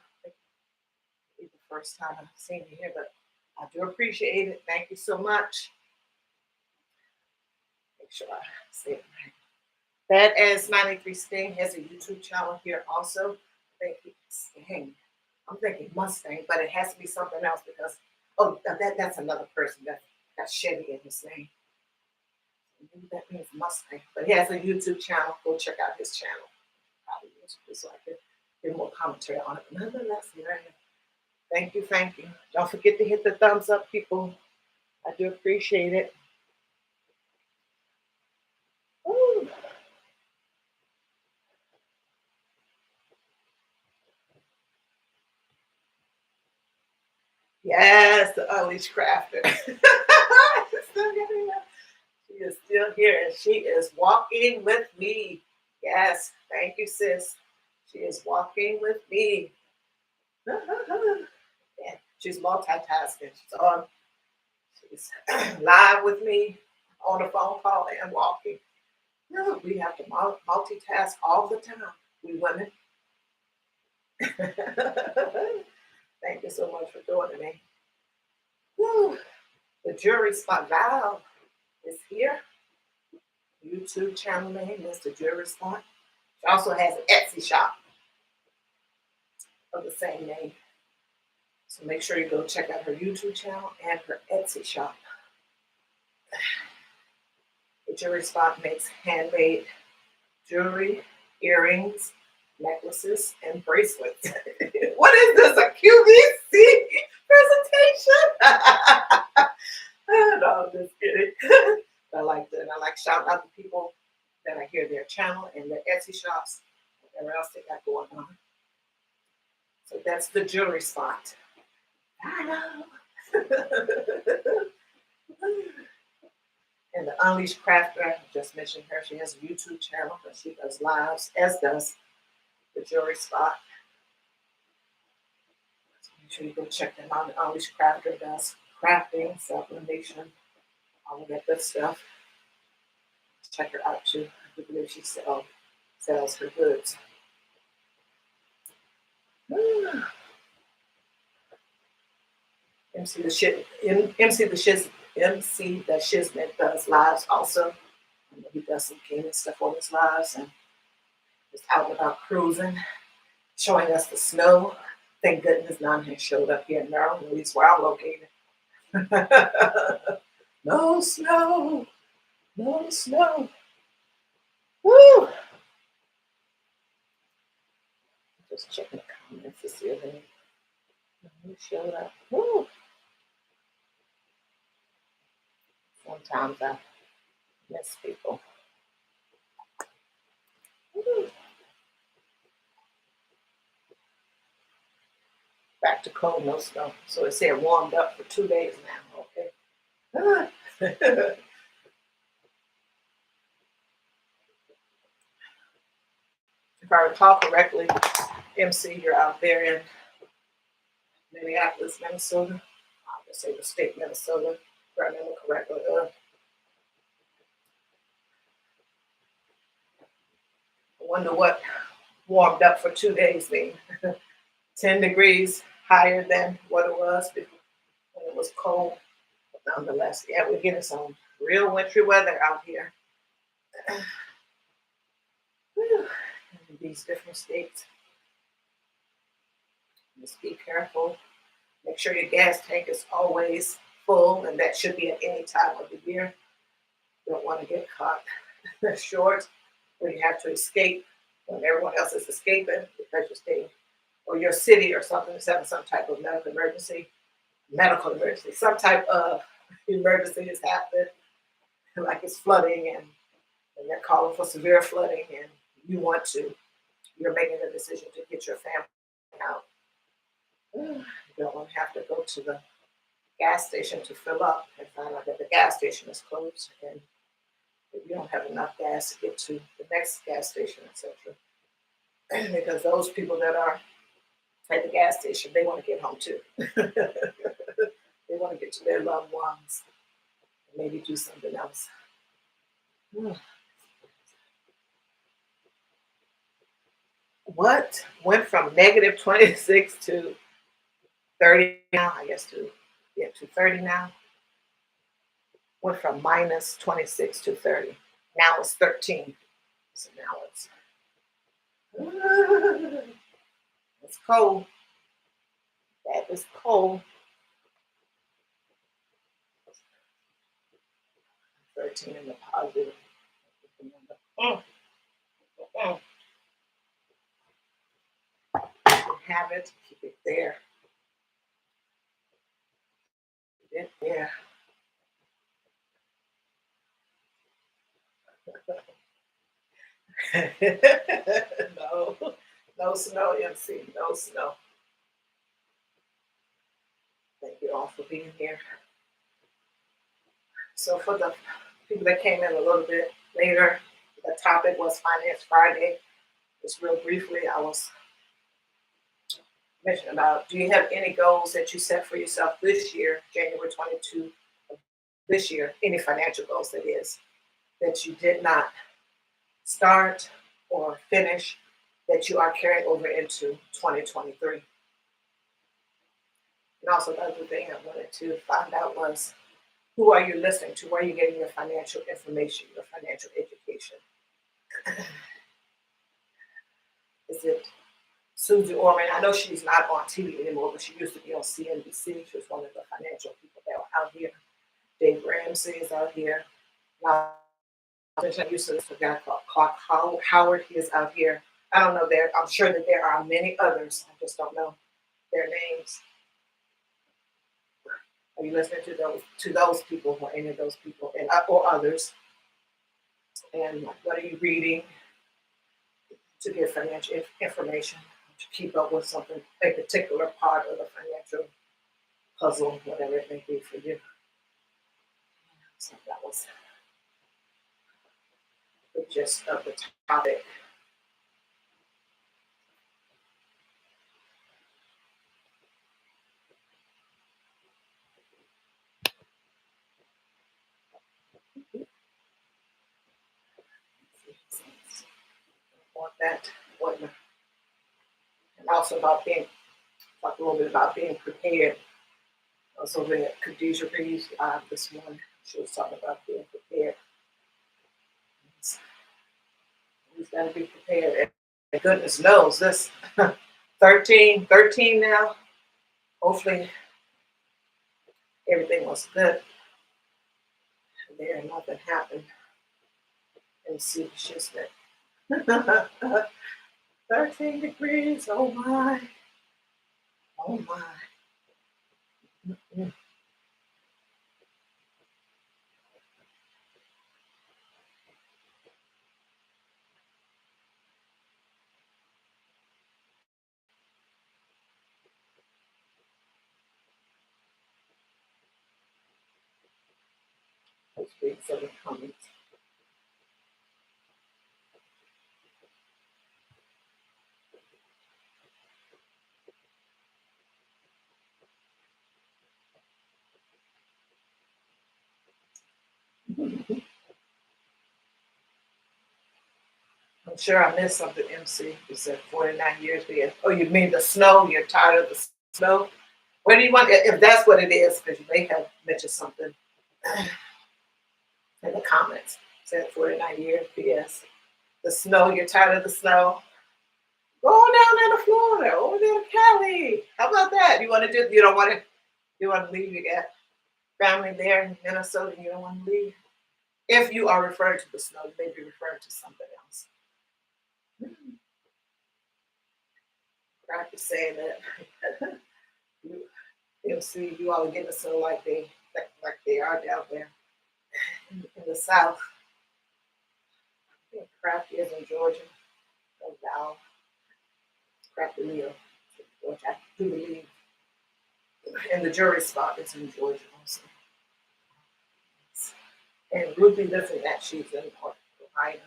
It's the first time I've seen you here, but I do appreciate it. Thank you so much. Make sure I say it right. Badass 93 Sting has a YouTube channel here also. I think it's Sting. I'm thinking Mustang, but it has to be something else because, oh, that's another person that got Chevy in his name. Maybe that means Mustang. But he has a YouTube channel. Go check out his channel. Probably so I can get more commentary on it. But nonetheless, here I am. Thank you, thank you. Don't forget to hit the thumbs up, people. I do appreciate it. Woo. Yes, the Unleashed Crafter. She is still here and she is walking with me. Yes, thank you, sis. She is walking with me. Yeah, she's multitasking. She's live with me on a phone call and walking. No, we have to multitask all the time, we women. Thank you so much for joining me. Woo. The Jewelry Spot Val is here. YouTube channel name is The Jewelry Spot. She also has an Etsy shop of the same name. So make sure you go check out her YouTube channel and her Etsy shop. The Jewelry Spot makes handmade jewelry, earrings, necklaces, and bracelets. What is this, a QVC presentation? No, I'm just kidding. I like that. I like shouting out to people that I hear their channel and their Etsy shops, whatever else they got going on. So that's The Jewelry Spot. And the Unleashed Crafter, I just mentioned her. She has a YouTube channel and she does lives, as does The Jewelry Spot. So make sure you go check them out. The Unleashed Crafter does crafting, self-elimination, all of that good stuff. Check her out too. I do believe she sells her goods. MC the Shiznit does lives also. He does some gaming stuff on his lives and just out and about cruising, showing us the snow. Thank goodness none has showed up here in Maryland, at least where I'm located. No snow, no snow. Woo! Just checking the comments to see if any showed up. Woo! Sometimes I miss people. Woo. Back to cold, no snow. So it said warmed up for 2 days now. Okay. If I recall correctly, MC, you're out there in Minneapolis, Minnesota. I'll just say the state, Minnesota, if I remember correctly. I wonder what warmed up for 2 days mean. 10 degrees higher than what it was before when it was cold. But nonetheless, yeah, we're getting some real wintry weather out here. In these different states. Just be careful. Make sure your gas tank is always full, and that should be at any time of the year. You don't want to get caught short when you have to escape when everyone else is escaping because you're staying, or your city or something is having some type of medical emergency, some type of emergency is happening, like it's flooding and they're calling for severe flooding, and you want to, you're making a decision to get your family out. You don't want to have to go to the gas station to fill up and find out that the gas station is closed, and if you don't have enough gas to get to the next gas station, etc. Because those people that are at the gas station, they want to get home too. They want to get to their loved ones and maybe do something else. What went from negative 26 to 30 now, I guess to 30 now. Went from minus 26 to 30. Now it's 13. So now it's cold. That is cold. 13 in the positive. Mm. Mm. Have it, keep it there. Keep it there. No, no snow, MC, no snow. Thank you all for being here. So for the people that came in a little bit later, the topic was Finance Friday. Just real briefly, I was mentioning about, do you have any goals that you set for yourself this year, January 22 of this year, any financial goals that is, that you did not start or finish, that you are carrying over into 2023? And also another thing I wanted to find out was, who are you listening to? Where are you getting your financial information, your financial education? Is it Susie Orman? I know she's not on TV anymore, but she used to be on CNBC. She was one of the financial people that were out here. Dave Ramsey is out here. Now, I used to listen to a guy called Clark Howard. He is out here. I don't know there. I'm sure that there are many others. I just don't know their names. Are you listening to those people, or any of those people, and or others? And what are you reading to get financial information, to keep up with something, a particular part of the financial puzzle, whatever it may be for you? So that was the gist of the topic. Want that, whatnot. And also about talk a little bit about being prepared. I was over at Khadijah Reeves this morning. She was talking about being prepared. We've got to be prepared. And goodness knows this 13 now. Hopefully everything was good. There, nothing happened. And see, it's just that 13 degrees. Oh my. Oh my. Mm-mm. Let's read some of the comments. I'm sure I missed something, MC. You said 49 years being. Oh, you mean the snow? You're tired of the snow? Where do you want, if that's what it is, because you may have mentioned something in the comments. Said 49 years, BS. The snow, you're tired of the snow? Go down there to Florida, over there to Cali. How about that? You want to do, you don't want to, you want to leave your family there in Minnesota and you don't want to leave? If you are referring to the snow, you may be referring to something else. Practice saying that you'll see you all are getting the snow like they are down there in the South. I think Crafty is in Georgia. Or Val. Crafty Leo. Georgia, I do believe. And the jury spot is in Georgia also. And Ruby lives in that. She's in Ohio.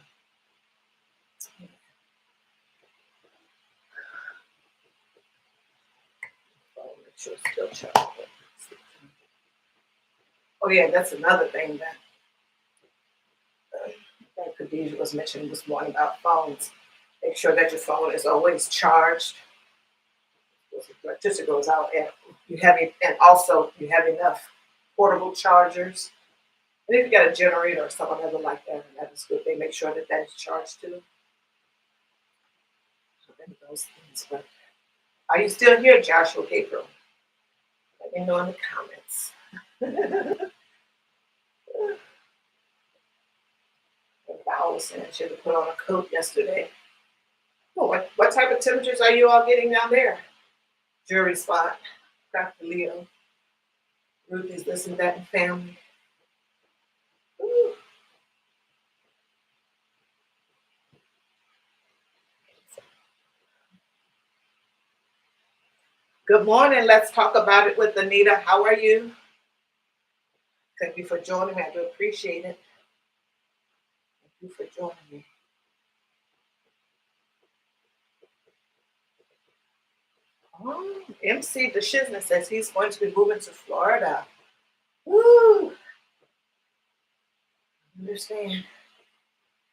Make sure it's still charged. Oh yeah, that's another thing that Khadijah was mentioning this morning about phones. Make sure that your phone is always charged. Electricity goes out, and and also you have enough portable chargers. And if you got a generator or something ever like that, that is good. They make sure that that is charged too. Those things. But are you still here, Joshua Gabriel? Let me know in the comments. I was saying I should have put on a coat yesterday. Oh, what type of temperatures are you all getting down there? Jury spot, Dr. Leo, Ruthie's this and that and family. Ooh. Good morning. Let's talk about it with Anita. How are you? Thank you for joining me. I do appreciate it. Thank you for joining me. Oh, MC DeShisna says he's going to be moving to Florida. Woo! I understand.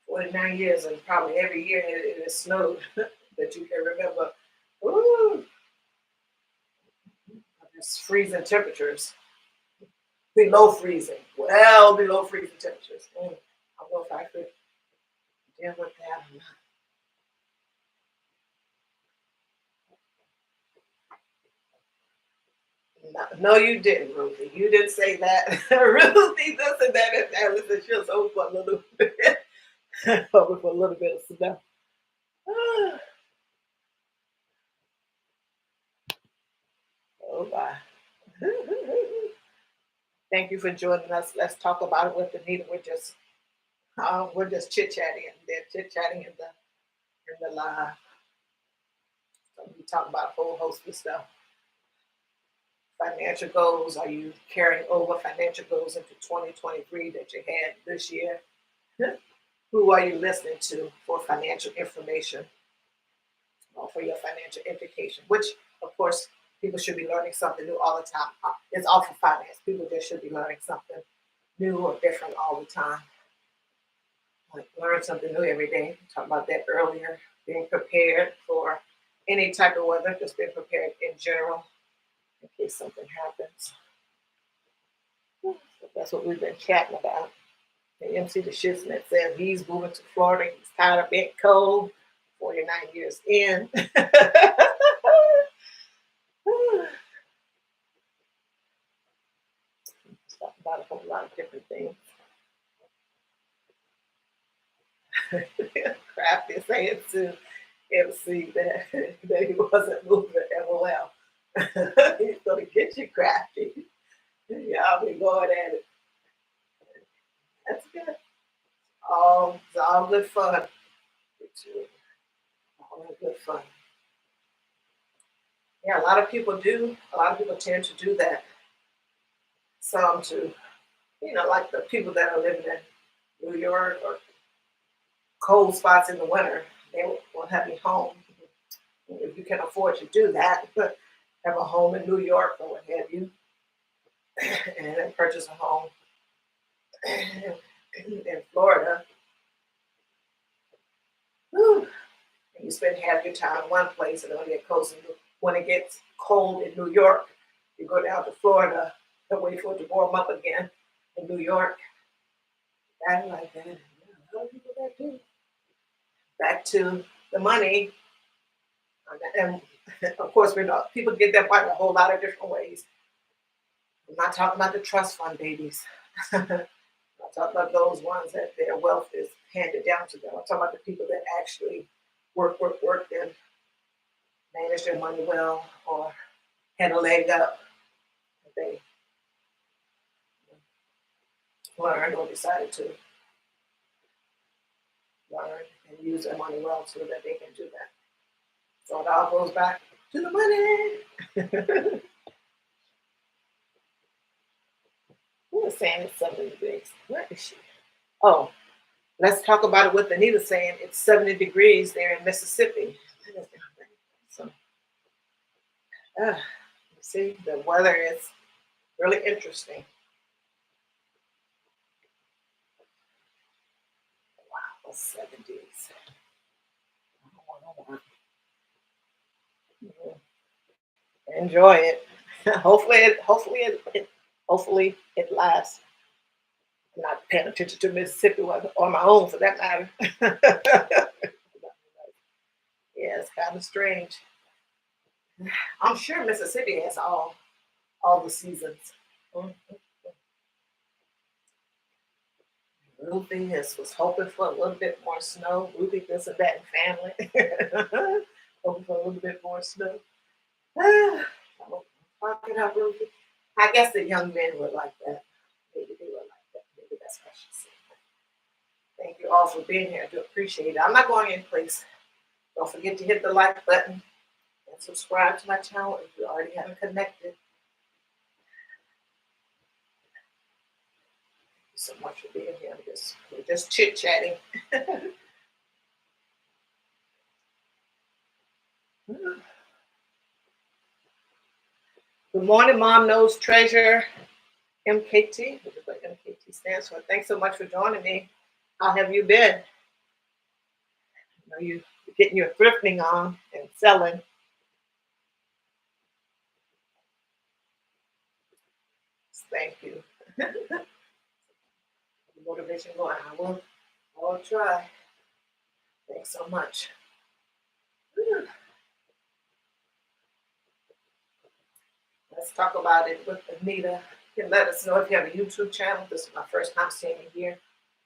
49 years and probably every year it has snowed that you can remember. Ooh! It's freezing temperatures. Below freezing. Well below freezing temperatures. I don't know if I could deal with that or not. No, you didn't, Ruthie. You didn't say that. Ruthie this and that and that. Listen, she was over for a little bit. Over for a little bit of snow. Oh my. Thank you for joining us. Let's talk about it with Anita. We're just chit-chatting and they're chit-chatting in the live. So we talk about a whole host of stuff. Financial goals. Are you carrying over financial goals into 2023 that you had this year? Who are you listening to for financial information or for your financial education? Which, of course, people should be learning something new all the time. It's all for finance. People just should be learning something new or different all the time. Like learn something new every day. Talked about that earlier. Being prepared for any type of weather, just being prepared in general in case something happens. So that's what we've been chatting about. And MC DeShisnet said he's moving to Florida. He's tired of being cold. 49 years in. Talk about a whole lot of different things. Crafty saying to MC that he wasn't moving LOL. He's gonna get you, Crafty. Y'all be going at it. That's good. It's all good fun. All good fun. Yeah, a lot of people tend to do that. Some to, like the people that are living in New York or cold spots in the winter, they won't have any home. If you can afford to do that, have a home in New York or what have you, and then purchase a home in Florida. Whew. And you spend half your time in one place and only get cold. When it gets cold in New York, you go down to Florida and wait for it to warm up again in New York. I like that. A lot of people that do. Back to the money. And of course, people get that money a whole lot of different ways. I'm not talking about the trust fund babies. I'm not talking about those ones that their wealth is handed down to them. I'm talking about the people that actually work, and manage their money well or had a leg up. They learned or decided to learn and use their money well so that they can do that. So it all goes back to the money. Who was saying it's 70 degrees? Where is she? Oh, let's talk about it with Anita saying it's 70 degrees there in Mississippi. So, you see, the weather is really interesting. Wow, 70s. Enjoy it. Hopefully it lasts. I'm not paying attention to Mississippi weather on my own for that matter. Yeah, it's kind of strange. I'm sure Mississippi has all the seasons. Mhm. Ruthie was hoping for a little bit more snow. Ruthie, this and that, and family. Hoping for a little bit more snow. Talking up, Ruthie. I guess the young men would like that. Maybe they would like that. Maybe that's what she said. Thank you all for being here. I do appreciate it. I'm not going in place. Don't forget to hit the like button and subscribe to my channel if you already haven't connected. Thank you so much for being here. We're just chit-chatting. Good morning, Mom Knows Treasure, MKT, which is what MKT stands for. Thanks so much for joining me. How have you been? I know you're getting your thrifting on and selling. Thank you. Motivation going. I will try. Thanks so much. Let's talk about it with Anita. You can let us know if you have a YouTube channel. This is my first time seeing you here.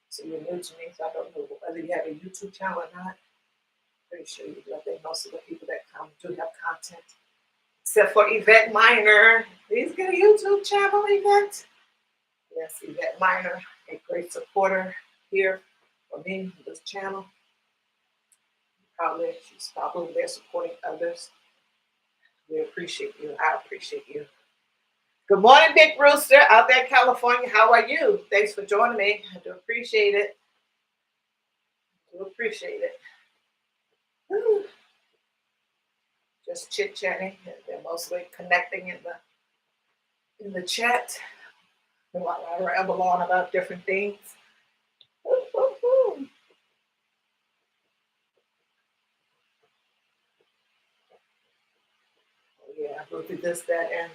So you're new to me, so I don't know whether you have a YouTube channel or not. Pretty sure you do. I think most of the people that come do have content. Except for Yvette Minor. Please get a YouTube channel, Yvette. Yes, Yvette Minor, a great supporter here for me, this channel. She's probably there supporting others. We appreciate you. I appreciate you. Good morning, Big Rooster, out there in California. How are you? Thanks for joining me. I do appreciate it. Woo. Just chit-chatting. They're mostly connecting in the chat. While I ramble on about different things. Yeah, Ruthie this, that, and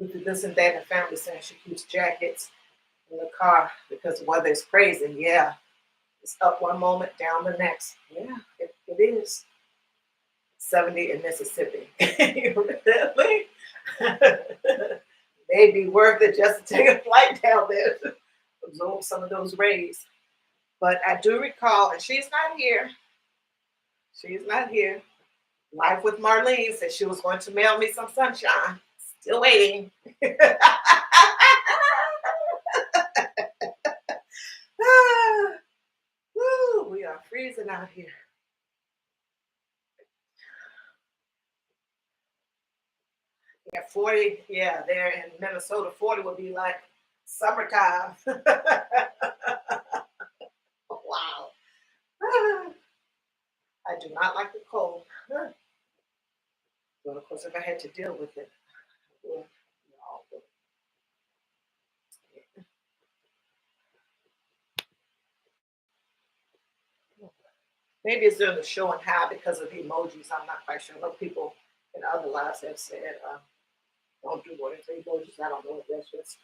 Ruthie this and that, and family saying she keeps jackets in the car because the weather is crazy. Yeah, it's up one moment, down the next. Yeah, it is. 70 in Mississippi. Really? Maybe worth it just to take a flight down there to absorb some of those rays. But I do recall, and she's not here. She's not here. Life with Marlene said she was going to mail me some sunshine. Still waiting. Woo, we are freezing out here. Yeah, 40. Yeah, there in Minnesota, 40 would be like summertime. Wow. I do not like the cold. But of course, if I had to deal with it, I would. Maybe it's during the show and how because of the emojis. I'm not quite sure. What people in other lives have said, don't do more than 3 emojis. I don't know if that's just,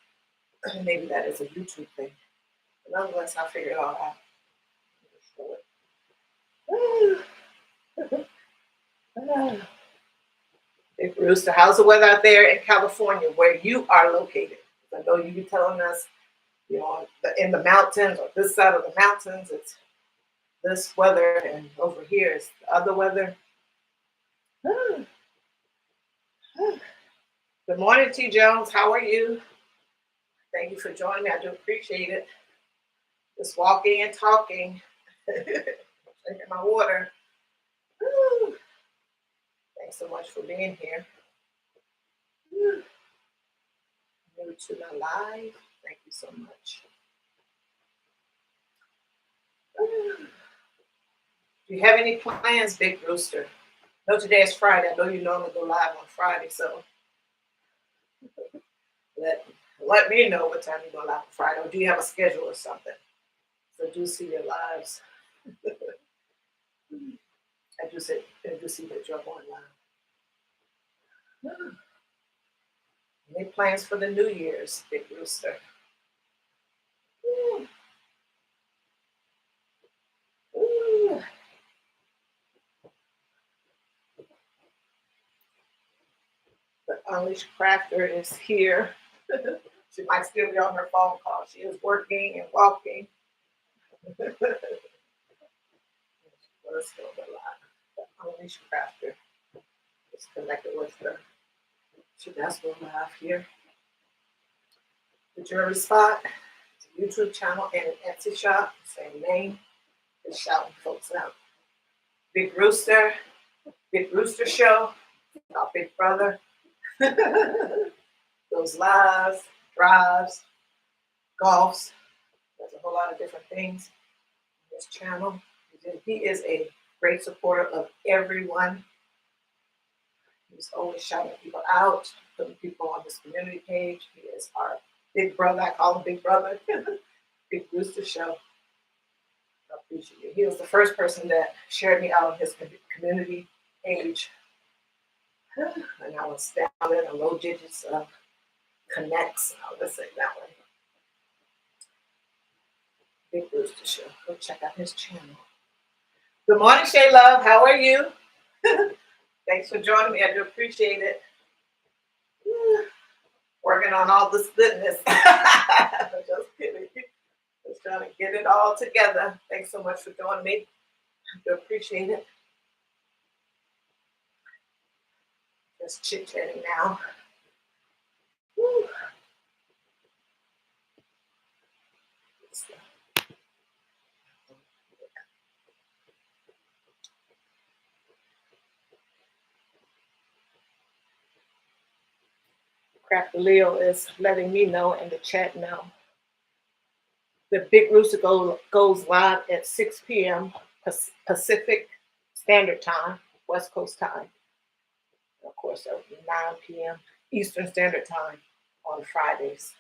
maybe that is a YouTube thing. But nonetheless, I'll figure it all out. Big Rooster, how's the weather out there in California where you are located? I know you be telling us, in the mountains or this side of the mountains, it's this weather, and over here is the other weather. Good morning, T. Jones. How are you? Thank you for joining me. I do appreciate it. Just walking and talking, drinking my water. Woo. Thanks so much for being here. Woo. New to my live. Thank you so much. Woo. Do you have any plans, Big Rooster? I know today is Friday. I know you normally go live on Friday, so let me know what time you go live on Friday. Or do you have a schedule or something? So do see your lives. I do see that you're going live. Any plans for the New Year's, Big Rooster? Ooh. Ooh. The Unleashed Crafter is here. She might still be on her phone call. She is working and walking. Let's go the live. The Unleashed Crafter is connected with her. She does go live here. The Jewelry Spot, it's a YouTube channel and an Etsy shop, same name. Just shouting folks out. Big Rooster Show, our big brother. Those lives, drives, golfs. There's a whole lot of different things on this channel. He is a great supporter of everyone. He's always shouting people out, putting people on his community page. He is our big brother. I call him Big Brother. Big Rooster Show. I appreciate it. He was the first person that shared me out on his community page. And I was down in the low digits of connects. Let's say that way. Big Rooster Show. Go check out his channel. Good morning, Shay Love. How are you? Thanks for joining me. I do appreciate it. Working on all this goodness. Just kidding. Just trying to get it all together. Thanks so much for joining me. I do appreciate it. Just chit-chatting now. Woo. Crafty Leo is letting me know in the chat now. The Big Rooster goes live at 6 p.m. Pacific Standard Time, West Coast time. And of course, that would be 9 p.m. Eastern Standard Time on Fridays.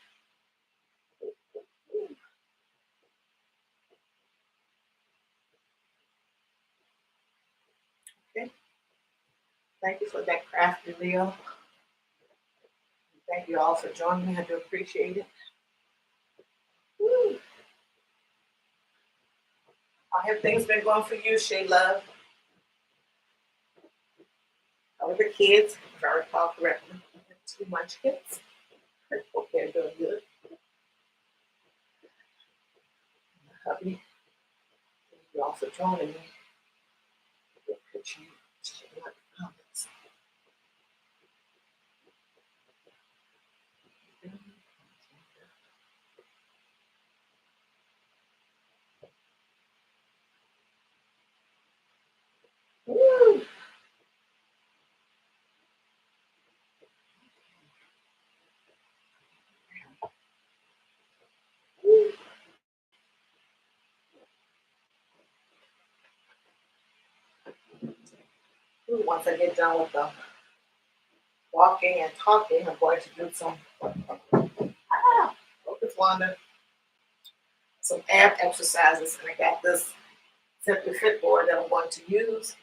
Okay. Thank you for that, Crafty Leo. Thank you all for joining me. I do appreciate it. Woo. How have things been going for you, Shay Love? How are the kids? If I recall correctly, 2 munchkins. Hope they're doing good. Hubby, thank you all for joining me. Comments. Woo. Once I get done with the walking and talking, I'm going to do some focus Wanda, some ab exercises, and I got this Simply Fit board that I'm going to use,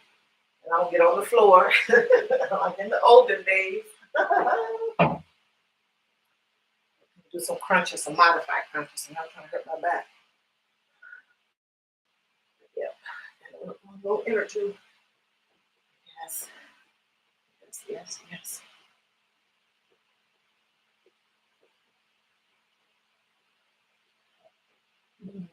and I'll get on the floor like in the olden days. Do some crunches, some modified crunches, and I'm trying to hurt my back. Yep, a little inner tube. Yes. Yes, yes, yes. Mm.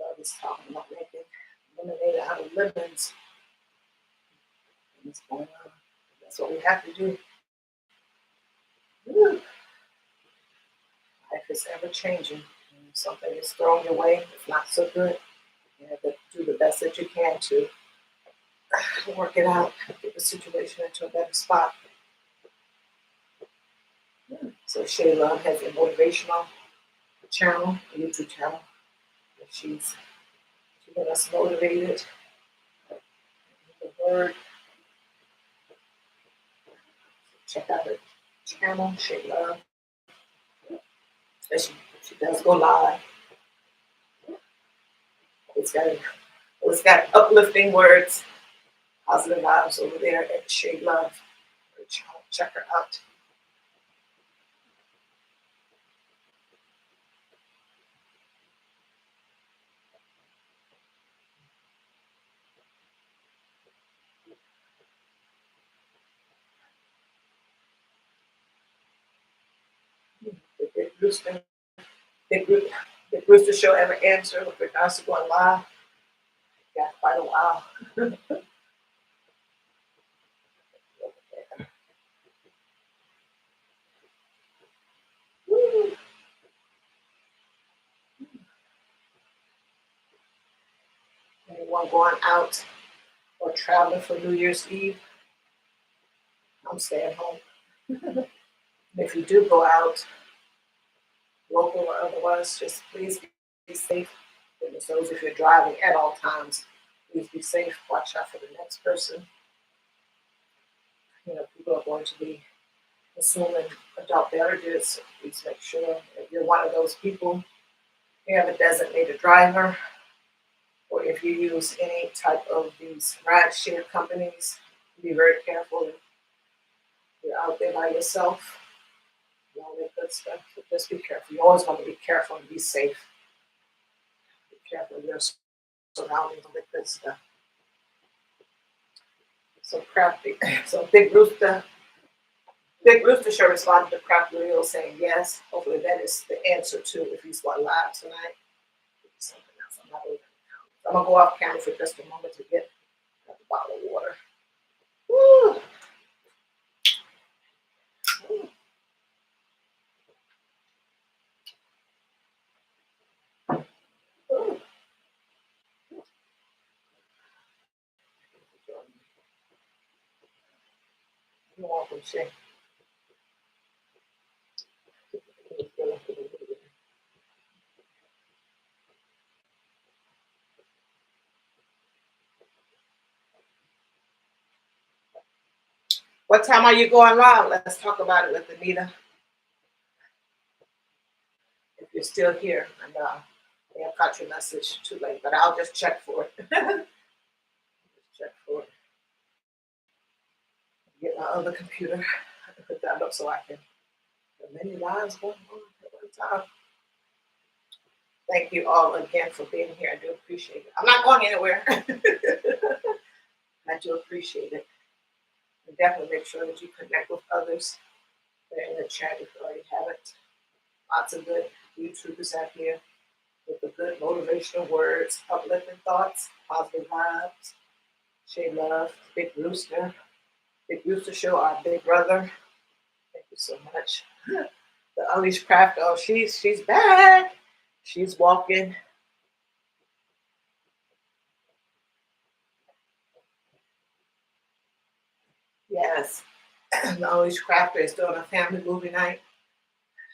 Love is talking about making lemonade out of lemons. And it's going on. That's what we have to do. Woo. Life is ever changing. When something is thrown your way, it's not so good. You have to do the best that you can to work it out, get the situation into a better spot. So Shay Love has a motivational channel, a YouTube channel. She's keeping us motivated. The word, check out her channel, Shay Love. She does go live. It's got uplifting words, positive vibes over there at Shay Love. Her channel. Check her out. The Big, Roo- Big Rooster Show ever answer with regards to going live. Yeah, quite a while. Woo. Anyone going out or traveling for New Year's Eve? I'm staying home. And if you do go out, local or otherwise, just please be safe. Goodness knows if you're driving at all times, please be safe. Watch out for the next person. People are going to be consuming adult beverages. So please make sure if you're one of those people, you have a designated driver, or if you use any type of these ride share companies, be very careful if you're out there by yourself. All that good stuff. So just be careful. You always want to be careful and be safe. Be careful of your surroundings, all that good stuff. So crafty. So Big Rooster should respond to Crafty Leo saying yes. Hopefully that is the answer to if he's going live tonight. Something else. I'm gonna go off camera for just a moment to get a bottle of water. Woo. Woo. You're welcome, Shay. What time are you going live? Let's talk about it with Anita. If you're still here, and I caught your message too late, but I'll just check for it. Check for it. Get my other computer. Put that up so I can. Many lives going on at one time. Thank you all again for being here. I do appreciate it. I'm not going anywhere. I do appreciate it. And definitely make sure that you connect with others. They're in the chat if you already haven't. Lots of good YouTubers out here with the good motivational words, uplifting thoughts, positive vibes. Shay Love, Big Rooster Show, our big brother. Thank you so much. The Unleashed Craft, oh, she's back. She's walking. Yes. The Unleashed Crafter is doing a family movie night.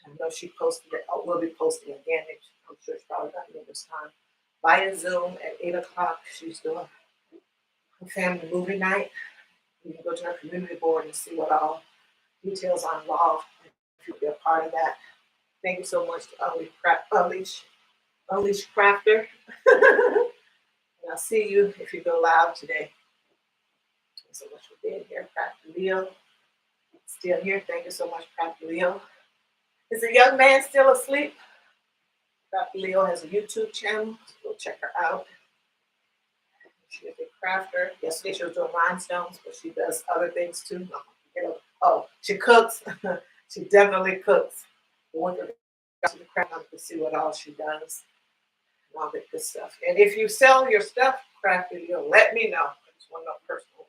I know she posted it. Oh, we'll be posting it again. I'm sure it's probably not in this time. Via Zoom at 8 o'clock. She's doing a family movie night. You can go to her community board and see what all details are involved if you be a part of that. Thank you so much to Unleashed Crafter. And I'll see you if you go live today. Thank you so much for being here, Crafty Leo. Still here. Thank you so much, Crafty Leo. Is the young man still asleep? Dr. Leo has a YouTube channel. Go check her out. She is a crafter. Yesterday she was doing rhinestones, but she does other things too. Oh, she cooks. She definitely cooks. One of the craft to see what all she does and all that good stuff. And if you sell your stuff, Crafty, you'll let me know. I just want to know personally.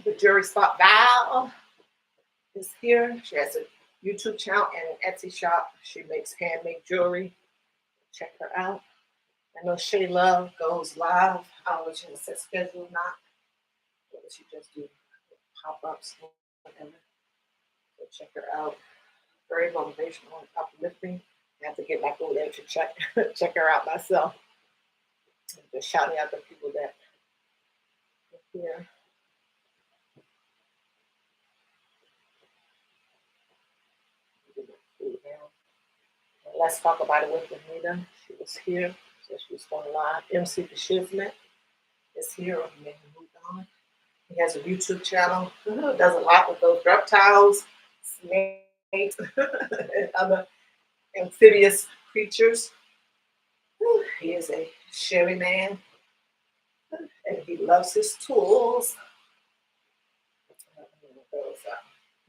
The Jewelry Spot Val is here. She has a YouTube channel and an Etsy shop. She makes handmade jewelry. Check her out. I know Shay Love goes live. I don't know if she has a set schedule or not. Or she just do pop-ups or whatever. So check her out. Very motivational and uplifting. I have to get back over there to check her out myself. Just shouting out the people that are here. Let's talk about it with Anita. She was here, so she was going live. MC the Shizmet is here. Maybe moved on. He has a YouTube channel. Does a lot with those reptiles, snakes, and other amphibious creatures. He is a Chevy man, and he loves his tools.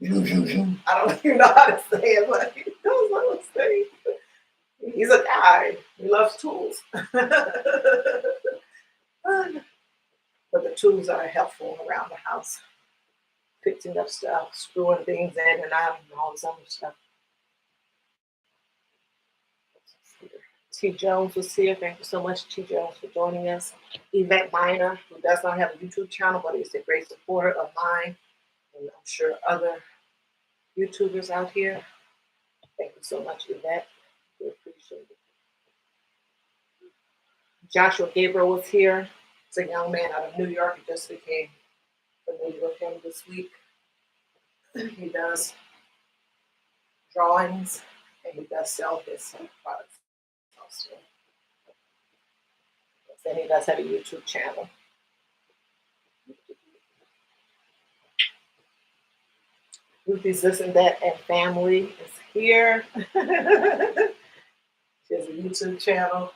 I don't even know how to say it, but he knows what I'm saying. He's a guy. He loves tools. But the tools are helpful around the house. Fixing up stuff, screwing things in and out, and all this other stuff. T. Jones was here. Thank you so much, T. Jones, for joining us. Yvette Miner, who does not have a YouTube channel, but is a great supporter of mine, and I'm sure other YouTubers out here. Thank you so much, Yvette. We appreciate it. Joshua Gabriel was here. He's a young man out of New York. He just became familiar with him this week. He does drawings and he does sell his products also. And he does have a YouTube channel. Ruthie's This and That and Family is here. She has a YouTube channel.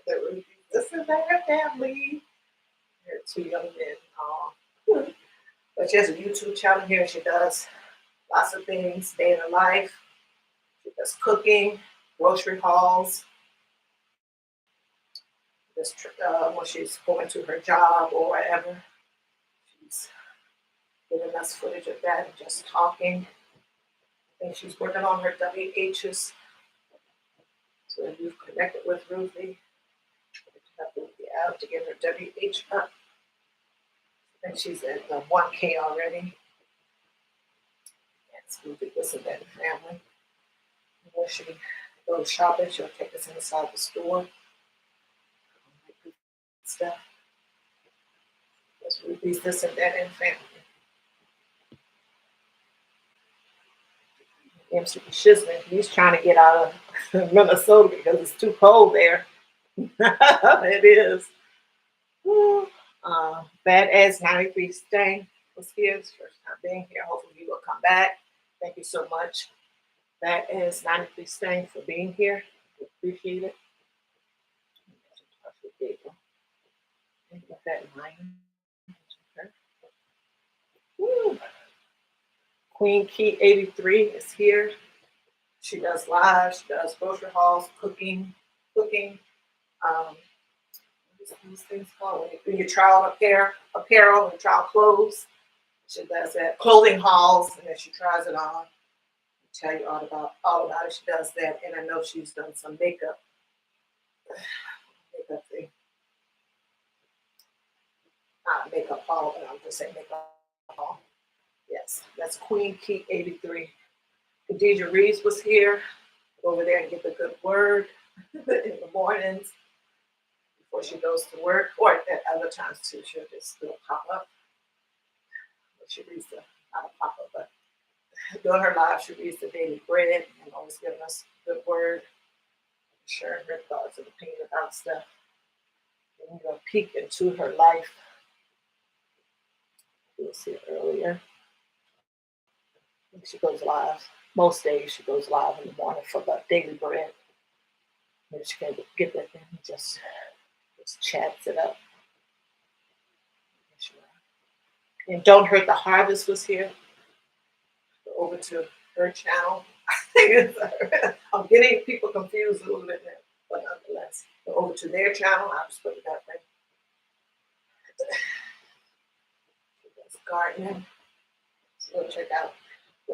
Ruthie's This and That and Family. They're two young men. But she has a YouTube channel here. She does lots of things, day in her life. She does cooking, grocery hauls. Just when she's going to her job or whatever, she's giving us footage of that and just talking. I think she's working on her WHs. So if you've connected with Ruthie, help Ruthie out to get her WH up. I think she's at 1K already. Yes, Ruthie This and That Family. When she goes shopping, she'll take us inside the store. Stuff. That's Ruthie's This and That and Family. MC Shizman, he's trying to get out of Minnesota because it's too cold there. It is. Badass 93 Stang was here. It's first time being here. Hopefully you will come back. Thank you so much. Badass 93 Stang for being here. We appreciate it. With that in mind. Woo. Queen Key 83 is here. She does live, she does grocery hauls, cooking. What is these things called? When you try on apparel and trial clothes. She does that. Clothing hauls, and then she tries it on. I'll tell you all about it. She does that, and I know she's done some makeup thing. Not makeup haul, but I'm just saying makeup haul. Yes, that's Queen Key 83. Khadijah Reeves was here. Go over there and get the good word in the mornings before she goes to work, or at other times too. She'll just do a pop up. She reads not a pop up, but during her live, she reads the daily bread and always giving us a good word, sharing her thoughts and opinion about stuff. And you're gonna peek into her life You'll see it earlier. She goes live. Most days she goes live in the morning for the daily bread. And she can get with them and just chats it up. And Don't Hurt the Harvest was here. Go over to her channel. I'm getting people confused a little bit now, but nonetheless, go over to their channel. I'll just put it that way. That's gardening. So go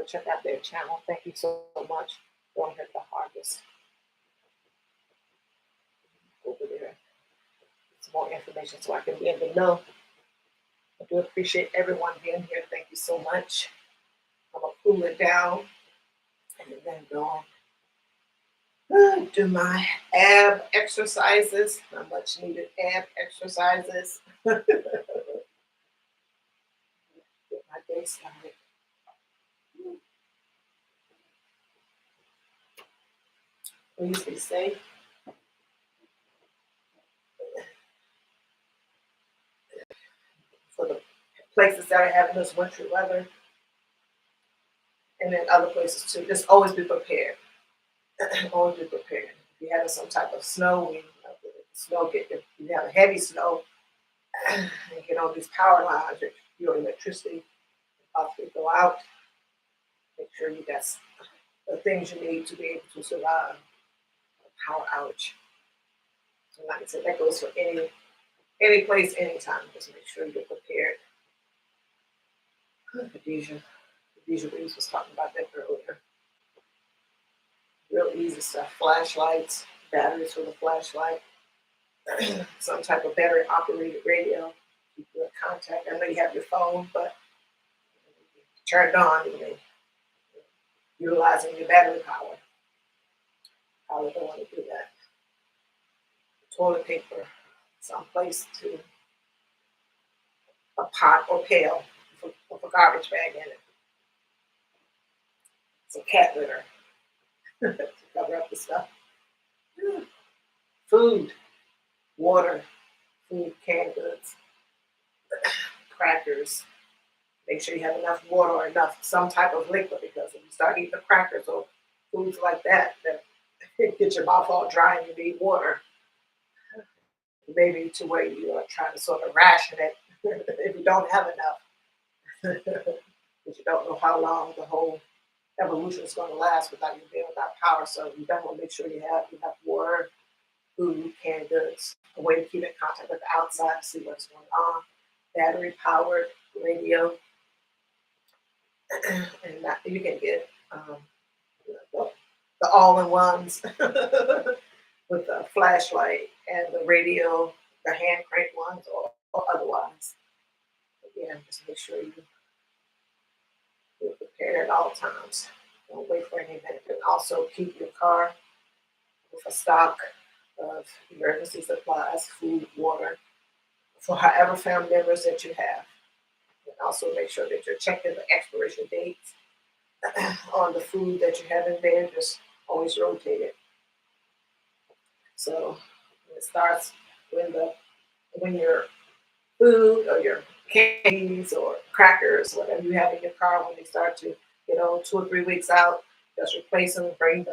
check out their channel. Thank you so much. Don't Hurt the Harvest. Over there. Some more information so I can be able to know. I do appreciate everyone being here. Thank you so much. I'm gonna cool it down and then go on. Do my ab exercises, my much needed ab exercises. Get my day started. Please be safe. For the places that are having this wintry weather, and then other places too, just always be prepared. Always be prepared. If you're having some type of snow, if you have a heavy snow, and get on these power lines, your electricity possibly go out. Make sure you got the things you need to be able to survive a power outage. And like I said, that goes for any place, anytime. Just make sure you're prepared. Khadijah Reeves was talking about that earlier. Real easy stuff. Flashlights, batteries for the flashlight, some type of battery operated radio. Keep you in contact. I know you have your phone, but turn it on, utilizing your battery power. Probably don't want to do that. Toilet paper, someplace to a pot or pail with a garbage bag in it. Some cat litter to cover up the stuff. Food, water, food, canned goods, crackers. Make sure you have enough water or some type of liquid, because if you start eating the crackers or foods like that get your mouth all dry and you need water. Maybe to where you are trying to sort of ration it if you don't have enough. Because you don't know how long the whole evolution is going to last without you being without power. So you definitely make sure you have enough water, food, canned goods, a way to keep in contact with the outside to see what's going on. Battery powered radio. And you can get the all-in-ones with the flashlight and the radio, the hand crank ones, or otherwise. But yeah, just make sure you're prepared at all times. Don't wait for any event. And also keep your car with a stock of emergency supplies, food, water, for however family members that you have. And also make sure that you're checking the expiration dates on the food that you have in there. Just always rotate it. So it starts when your food or your candies or crackers, whatever you have in your car, when they start to get on 2 or 3 weeks out, just replace them, bring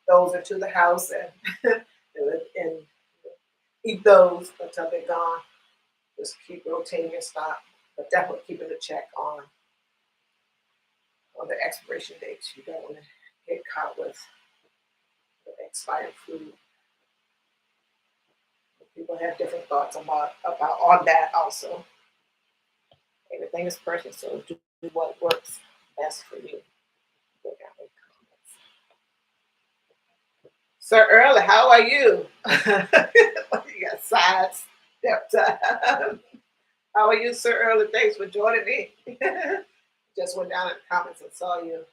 those into the house and and eat those until they're gone. Just keep rotating your stock, but definitely keeping a check on the expiration dates. You don't want to get caught with the expired food. People have different thoughts about on that also. Everything is personal, so do what works best for you. Sir Early, how are you? You got sidestep time. How are you, Sir Early? Thanks for joining me. Just went down in the comments and saw you.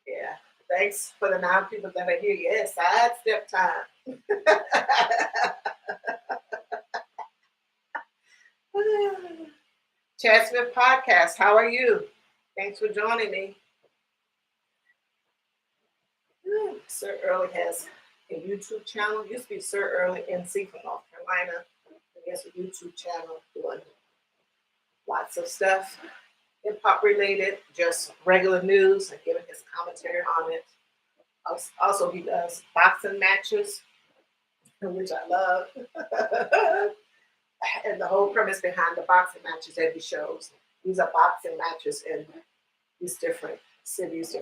Yeah, thanks for the 9 people that are here. Yeah, sidestep time. Chad Smith Podcast, how are you? Thanks for joining me. Sir Early has a YouTube channel. It used to be Sir Early NC from North Carolina. He has a YouTube channel doing Lots of stuff, hip hop related, just regular news, and giving his commentary on it. Also, he does boxing matches, which I love. And the whole premise behind the boxing matches that he shows, these are boxing matches in these different cities,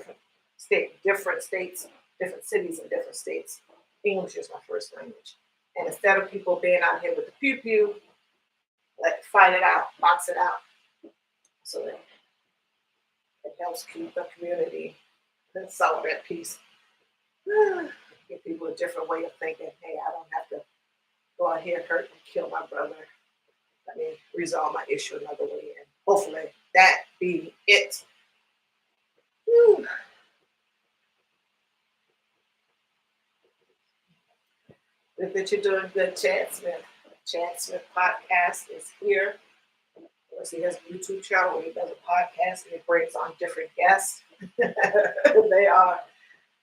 different states, different cities and different states. English is my first language. And instead of people being out here with the pew pew, like fight it out, box it out. So that it helps keep the community and solve that peace. Give people a different way of thinking. Hey, I don't have to go out here hurt and kill my brother. Let me resolve my issue another way. And hopefully that be it. Whew. That you're doing good, Chad Smith. Chad Smith podcast is here. Of course, he has a YouTube channel where he does a podcast and he brings on different guests. They are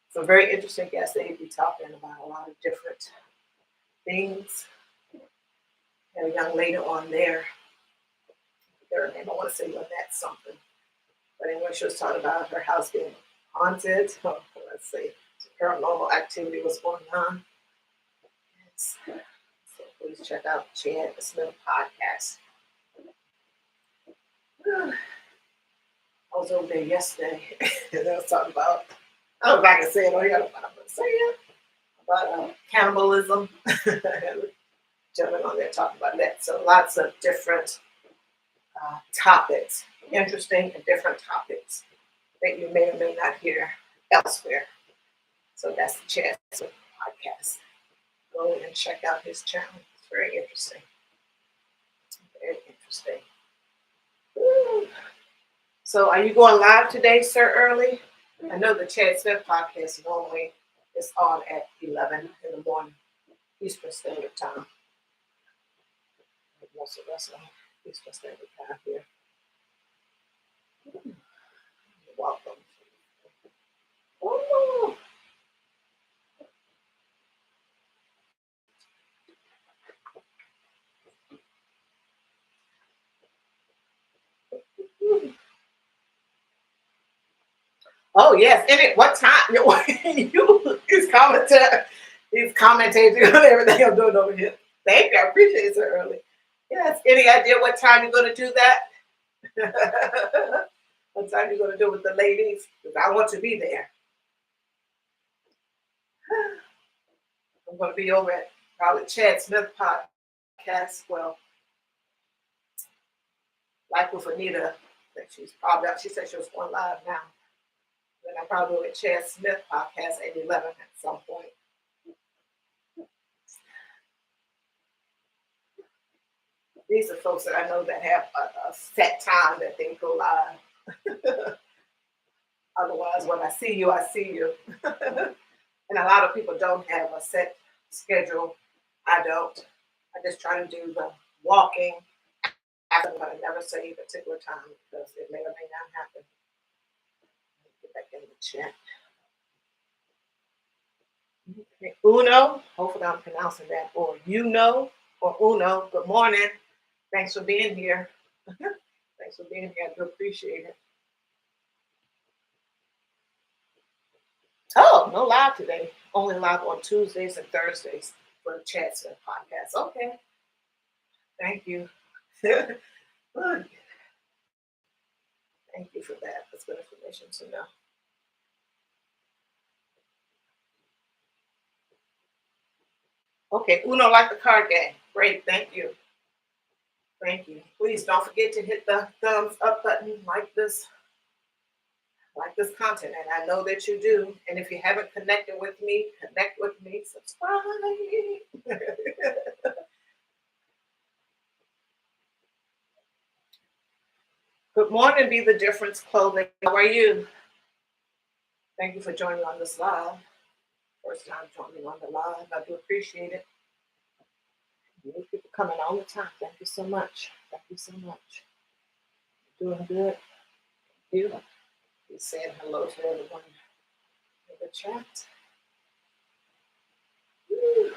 some very interesting guests. They be talking about a lot of different things. Had a young lady on there. Their name, I want to say Lynette something. But anyway, she was talking about her house being haunted. Oh, let's see. Some paranormal activity was going on. So please check out Chad Smith podcast. I was over there yesterday and I was talking about, I don't know if I can say it on here, but I'm going to say it, about cannibalism. Gentlemen on there talking about that. So lots of different topics, interesting and different topics that you may or may not hear elsewhere. So that's the Chad Smith podcast. Go and check out his channel. It's very interesting. Very interesting. Woo. So are you going live today, Sir Early? I know the Chad Smith podcast normally is on at 11 in the morning, Eastern Standard Time. Most of us on Eastern Standard Time here. You're welcome. Oh. Oh yes, and what time? He's commentating on everything I'm doing over here. Thank you, I appreciate it so early. Yes, any idea what time you're going to do that? What time you're going to do it with the ladies? Because I want to be there. I'm going to be over at probably Chad Smith podcast. Well, like with Anita, that she said she was going live now. Then I probably do a Chad Smith podcast at 11 at some point. These are folks that I know that have a set time that they go live. Otherwise, when I see you, I see you. And a lot of people don't have a set schedule. I don't. I just try to do the walking. I'm going to never say a particular time because it may or may not happen. Get back in the chat. Okay. Uno, hopefully I'm pronouncing that, or or Uno. Good morning. Thanks for being here. Thanks for being here. I do appreciate it. Oh, no live today. Only live on Tuesdays and Thursdays for the Chad Smith podcast. Okay. Thank you. Thank you for that. That's good information to know. Okay, Uno like the card game. Great, thank you. Thank you. Please don't forget to hit the thumbs up button, like this content, and I know that you do. And if you haven't connected with me, connect with me, subscribe. Good morning, Be the Difference Clothing. How are you? Thank you for joining on this live. First time joining on the live. I do appreciate it. New people coming all the time. Thank you so much. Thank you so much. Doing good. You. Be saying hello to everyone in the chat. Woo.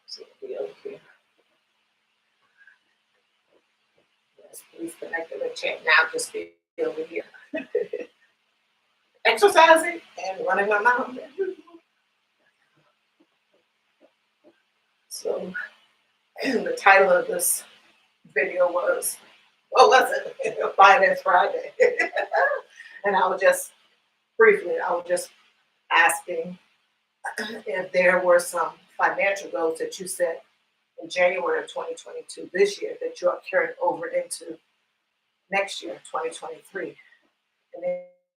See the over here. Please connect in the chat now. Just be over here exercising and running my mouth. So the title of this video was, what was it? Finance Friday. And I was just asking if there were some financial goals that you set in January of 2022, this year, that you are carrying over into next year, 2023. And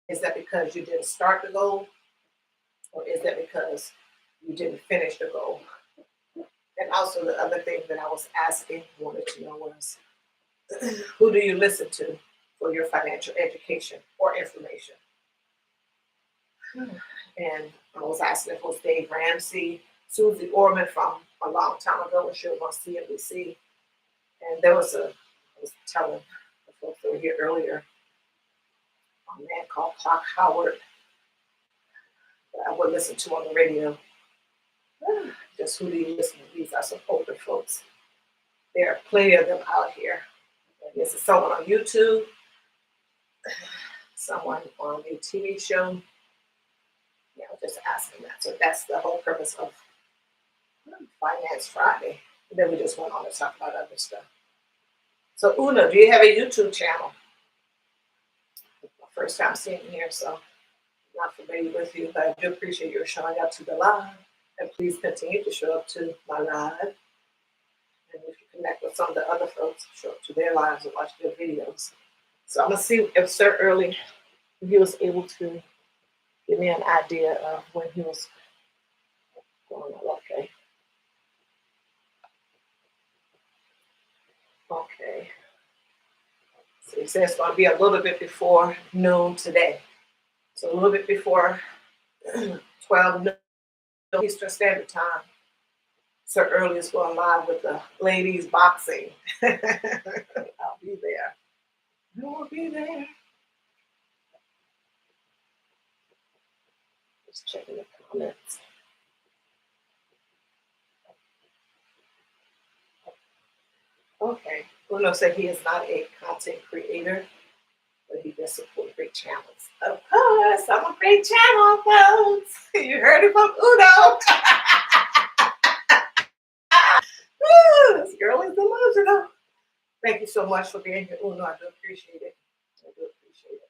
is that because you didn't start the goal, or is that because you didn't finish the goal? And also the other thing that I was wanted to know was, who do you listen to for your financial education or information? And I was asking if it was Dave Ramsey, Susie Orman from a long time ago when she was on CNBC. And I was telling the folks that were here earlier, a man called Clark Howard that I would listen to on the radio. Just who do you listen to? These are some older folks. There are plenty of them out here. And this is someone on YouTube, someone on a TV show. Yeah, I'm just asking that. So that's the whole purpose of Finance Friday. And then we just went on to talk about other stuff. So Una, do you have a YouTube channel? My first time seeing you here, so I'm not familiar with you, but I do appreciate your showing up to the live. And please continue to show up to my live. And if you connect with some of the other folks, show up to their lives and watch their videos. So I'm going to see if Sir Early, if he was able to give me an idea of when he was going on. Okay. Okay. So he says it's going to be a little bit before noon today. So a little bit before 12 noon Eastern Standard Time. Sir Early is going live with the ladies boxing. I'll be there. You'll be there. Just checking the comments. Okay. Uno said he is not a content creator, but he does support great channels. Of course, I'm a great channel, folks. You heard it from Uno. This girl is delusional. Thank you so much for being here, Uno. I do appreciate it. I do appreciate it.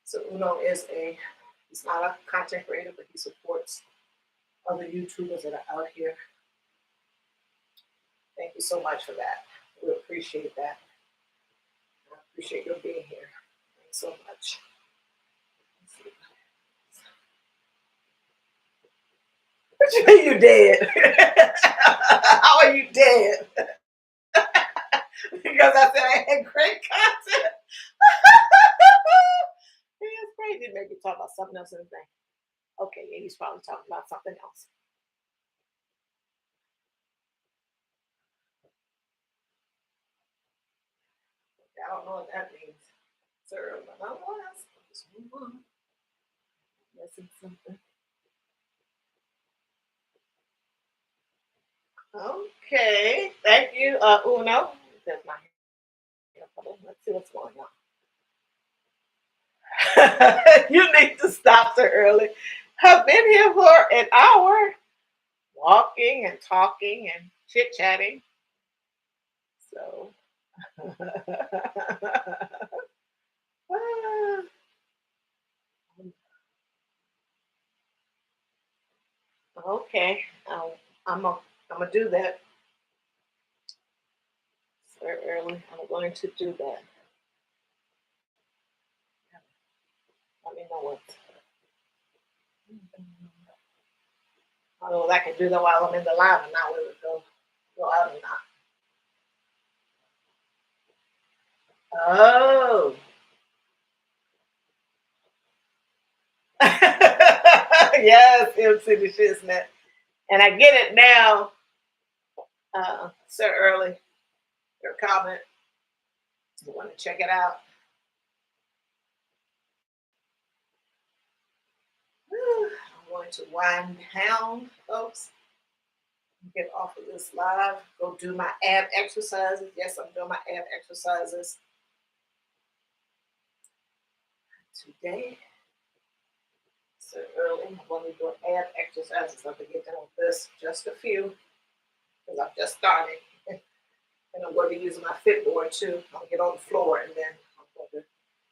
So Uno he's not a content creator, but he supports other YouTubers that are out here. Thank you so much for that. We appreciate that. I appreciate your being here. Thanks so much. What you mean you dead? How are you dead? Because I said I had great content. It's crazy. Maybe talk about something else in the thing. Okay, yeah, he's probably talking about something else. I don't know what that means. Sir, I don't know what else. Just move on. Missing something. Okay, thank you, Uno. That's my hair. Let's see what's going on. You need to stop so early. I've been here for an hour, walking and talking and chit chatting. So, okay, I'm gonna do that. Very early. I'm going to do that. Let me know what. I don't know if I can do that while I'm in the live and not whether it go out or not. Oh. Yes, MC the Shiznit. And I get it now, Sir Early, your comment. You want to check it out? I'm going to wind down, folks. Get off of this live, go do my ab exercises. Yes, I'm doing my ab exercises today. So early, I'm going to do ab exercises. I'm going to get done with this, just a few, because I've just started. And I'm going to be using my fit board too. I'll get on the floor and then I'm going to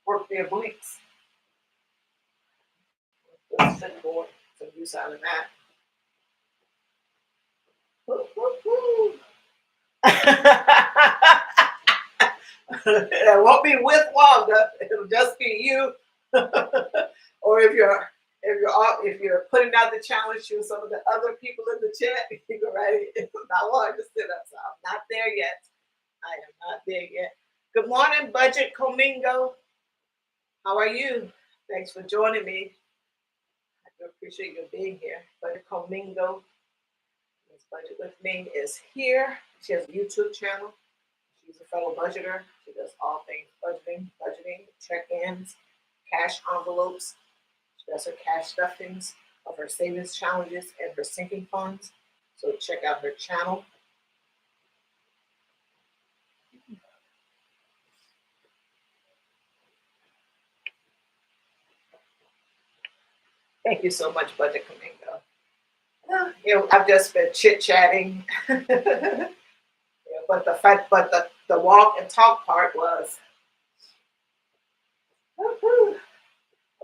work their obliques. The fit board, some use out of that. Woo, woo, woo. It won't be with Wanda. It'll just be you. Or if you're putting out the challenge to some of the other people in the chat, you can write it. It's not hard to sit up, so I'm not there yet. I am not there yet. Good morning, Budget Comingo. How are you? Thanks for joining me. I do appreciate you being here. Budget Comingo, Miss Budget with Me, is here. She has a YouTube channel. She's a fellow budgeter. She does all things budgeting, check-ins, cash envelopes. She does her cash stuffings of her savings challenges and her sinking funds. So check out her channel. Thank you so much, Budget Comingo. I've just been chit-chatting. But the walk and talk part was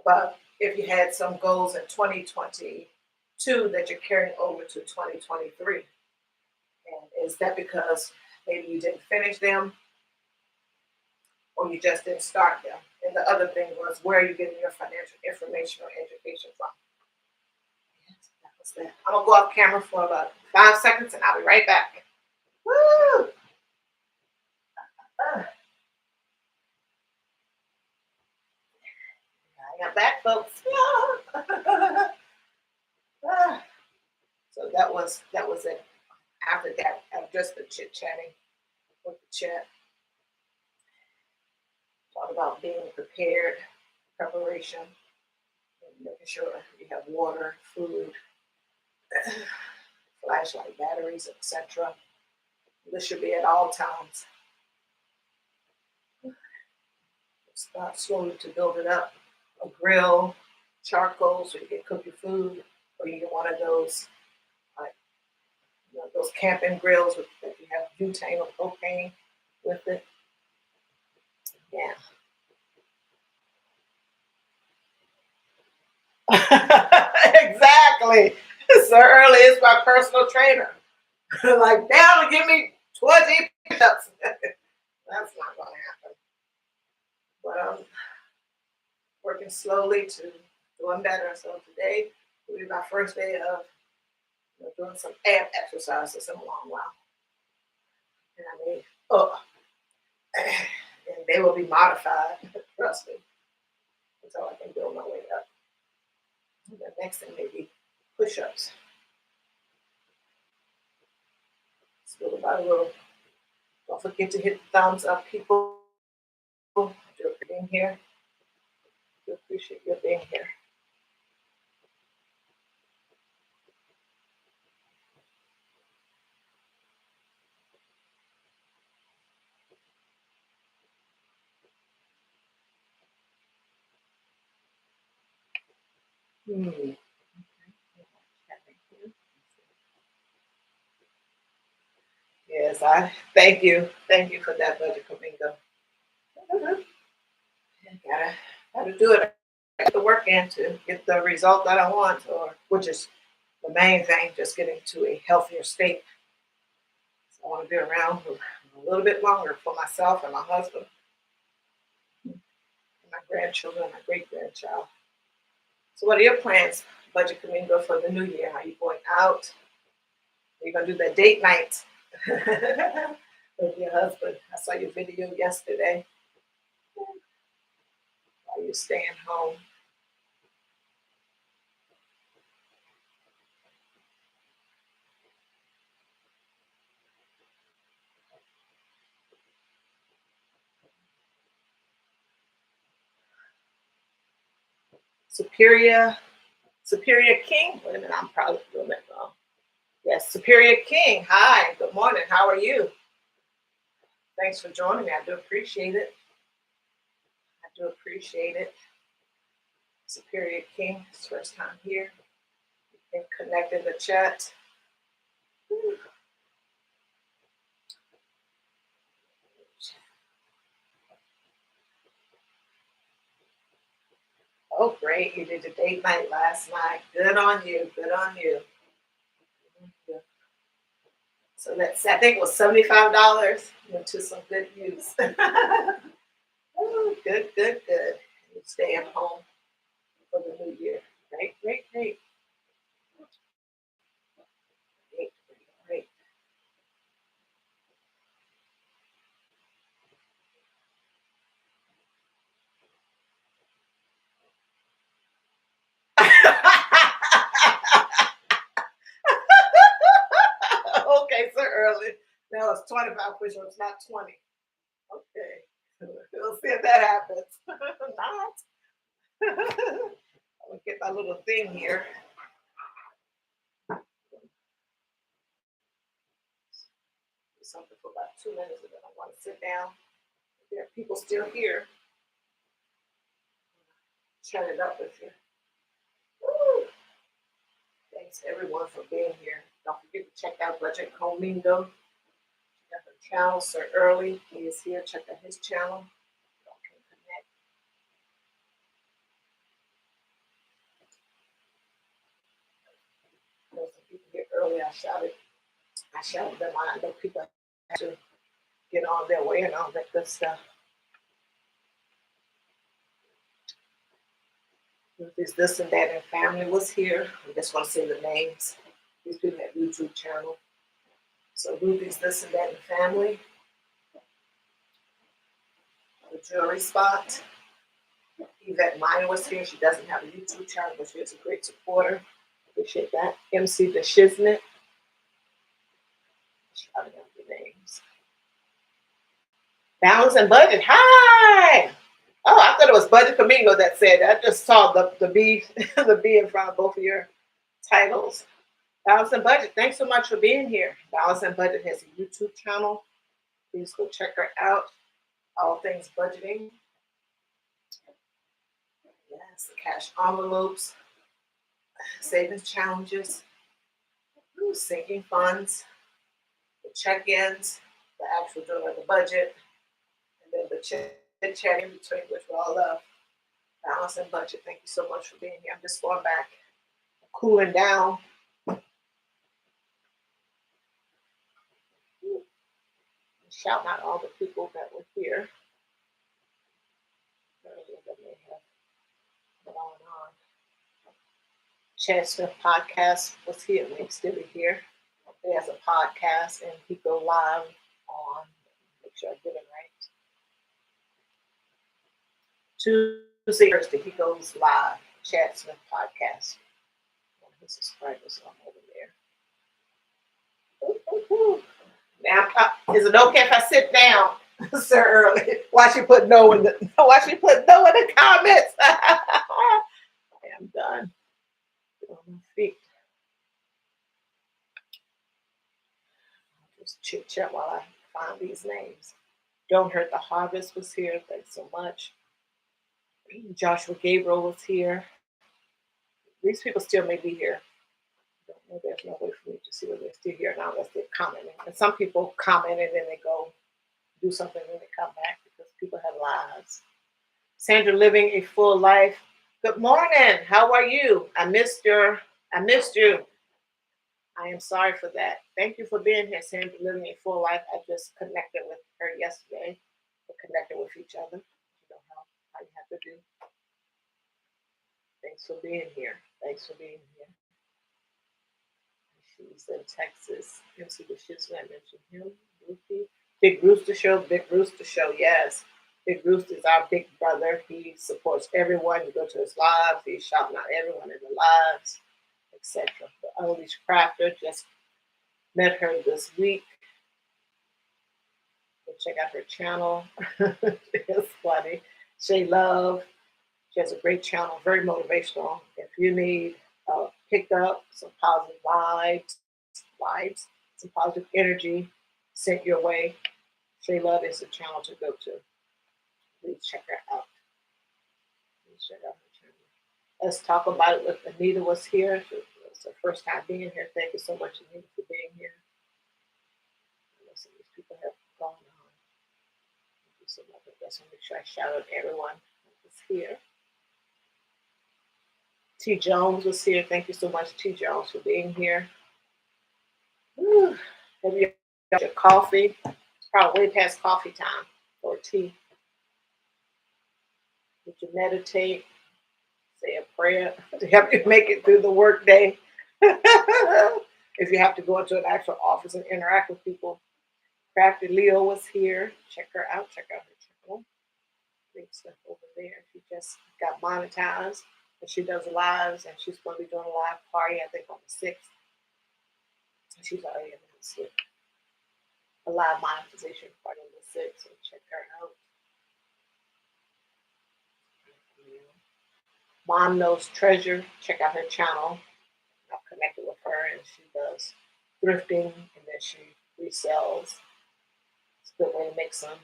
about if you had some goals in 2022 that you're carrying over to 2023. And is that because maybe you didn't finish them or you just didn't start them? And the other thing was, where are you getting your financial information or education from? Yes, that was that. I'm going to go off camera for about 5 seconds and I'll be right back. Woo! I got back, folks. So that was it. After that, I've just been chit-chatting with the chat. Talk about being prepared, preparation, and making sure you have water, food, flashlight batteries, etc. This should be at all times. Start slowly to build it up. A grill, charcoal, so you can cook your food, or you get one of those, like those camping grills that you have butane or propane with it. Yeah. Exactly. Sir Early is my personal trainer. Like, down and give me 20 push-ups. That's not going to happen. But I'm working slowly to doing better. So today will be my first day of doing some ab exercises in a long while. And I mean, and they will be modified, trust me, until I can build my way up. And the next thing may be push-ups. Little by little. Don't forget to hit the thumbs up, people. I do appreciate being here. I do appreciate you being here. Yes, I thank you. Thank you for that, Budget Comingo. Gotta do it. Get the work in to get the result that I want, or which is the main thing, just getting to a healthier state. So I want to be around a little bit longer for myself and my husband, and my grandchildren, and my great grandchild. So, what are your plans, Budget Comingo, for the new year? Are you going out? Are you gonna do that date night with your husband? I saw your video yesterday. Are you staying home? Superior King. Wait a minute, I'm probably doing that wrong. Yes, Superior King. Hi, good morning. How are you? Thanks for joining me. I do appreciate it. I do appreciate it. Superior King, his first time here. You can connect in the chat. Oh, great. You did the date night last night. Good on you. Good on you. So that's, I think it was $75. Went to some good use. Oh, good, good, good. You stay at home for the new year. Great, great, great. Great, great, great. Okay, so early. Now it's 25 push-ups, not 20. Okay. We'll see if that happens. Not. I'm gonna get my little thing here. Do something for about 2 minutes and then I want to sit down. If there are people still here, shut it up with you. Woo! Thanks everyone for being here. Don't forget to check out Budget Comingo. Check out her channel, Sir Early. He is here. Check out his channel. Y'all can connect. There was some people here early. I shouted them out. I know people have to get on their way and all that good stuff. This and that and family was here. I just want to say the names. These people have YouTube channel. So Ruby's This and That and Family. The Jewelry Spot. Yvette Meyer was here. She doesn't have a YouTube channel, but she is a great supporter. Appreciate that. MC The Shiznit. Shouting out the names. Balance and Budget. Hi! Oh, I thought it was Budget Comingo that said that. I just saw the B the B in front of both of your titles. Balance and Budget. Thanks so much for being here. Balance and Budget has a YouTube channel. Please go check her out. All things budgeting. Yes, the cash envelopes, savings challenges, sinking funds, the check-ins, the actual doing of the budget, and then the chit-chat in between, which we all love. Balance and Budget. Thank you so much for being here. I'm just going back, cooling down. Shout out all the people that were here earlier that may have gone on. Chad Smith podcast was here. May still be here. He has a podcast and he go live on, make sure I get it right. Tuesday, Thursday, he goes live. Chad Smith podcast. One of his subscribers on over there. Ooh, ooh, ooh. Now, is it okay if I sit down, Sir Early? Why she put no in the comments? I'm done. Get on my feet. I'll just chit chat while I find these names. Don't Hurt the Harvest was here. Thanks so much. Joshua Gabriel was here. These people still may be here. I don't know, there's no way for me to see whether they're still here or not unless they're commenting. And some people comment and then they go do something and they come back because people have lives. Sandra Living a Full Life. Good morning. How are you? I missed you. I am sorry for that. Thank you for being here, Sandra Living a Full Life. I just connected with her yesterday. We're connected with each other. You know how you have to do. Thanks for being here. Thanks for being here. She's in Texas. MC the Shiznit, I mentioned him. Ruthie. Big Rooster Show, yes. Big Rooster is our big brother. He supports everyone. You go to his lives. He's shouting out everyone in the lives, etc. Unleash Crafter, just met her this week. Go check out her channel. It's funny. Shay Love. She has a great channel, very motivational. If you need pick up some positive vibes, vibes, some positive energy sent your way. Shay Love is the channel to go to. Please check her out. Please check out her channel. Let's talk about it with Anita was here. It's her first time being here. Thank you so much, Anita, for being here. I know some of these people have gone on. Thank you so much. I just want to make sure I shout out everyone that's here. T. Jones was here. Thank you so much, T. Jones, for being here. Whew. Have you got your coffee? It's probably way past coffee time or tea. Did you meditate? Say a prayer to help you make it through the workday. If you have to go into an actual office and interact with people. Crafty Leo was here. Check her out. Check out her channel. Big stuff over there. She just got monetized. And she does lives, and she's going to be doing a live party, I think, on the 6th. She's already announced it. A live monetization party on the 6th, so check her out. Mom Knows Treasure. Check out her channel. I've connected with her, and she does thrifting, and then she resells. It's a good way to make some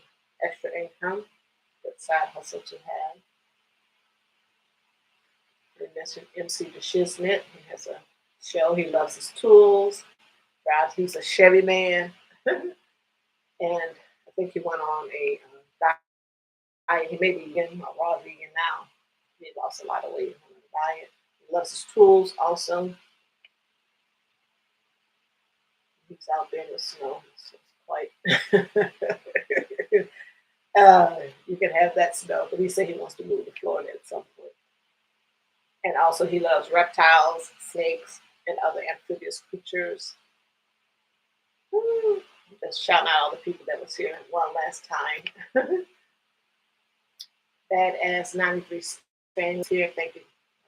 extra income. Good side hustle to have. We mentioned MC the Shiznit. He has a show. He loves his tools. Right? He's a Chevy man. And I think he went on a diet. He may be vegan, a raw vegan now. He lost a lot of weight on the diet. He loves his tools also. He's out there in the snow. It's quite. You can have that snow, but he said he wants to move to Florida at some point. And also, he loves reptiles, snakes, and other amphibious creatures. Woo. Just shouting out all the people that was here one last time. Badass 93 Spain was here. Thank you.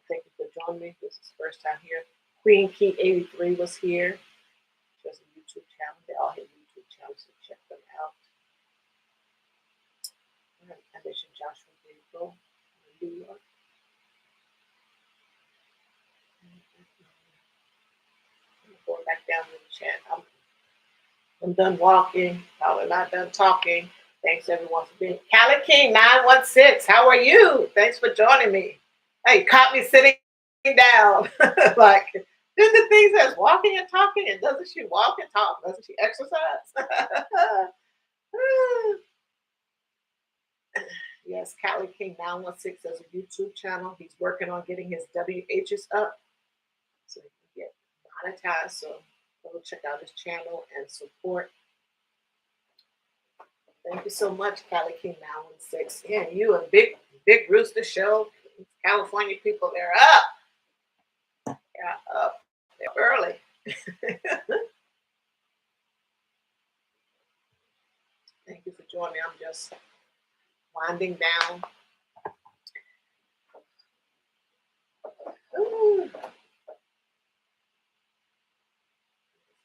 Thank you for joining me. This is the first time here. Queen Key 83 was here. She has a YouTube channel. They all have YouTube channels, so check them out. I mentioned Joshua Gabriel in New York. Going back down in the chat. I'm done walking. Probably not done talking. Thanks everyone for being. Cali King 916. How are you? Thanks for joining me. Hey, you caught me sitting down. Like, then the thing says walking and talking, and doesn't she walk and talk? Doesn't she exercise? Yes, Cali King 916 has a YouTube channel. He's working on getting his WHs up so he can get monetized. So go check out his channel and support. Thank you so much, Cali King 916. Yeah, you and Big Rooster Show. California people, they're up. They're up. They're early. Thank you for joining me. I'm just winding down. Ooh.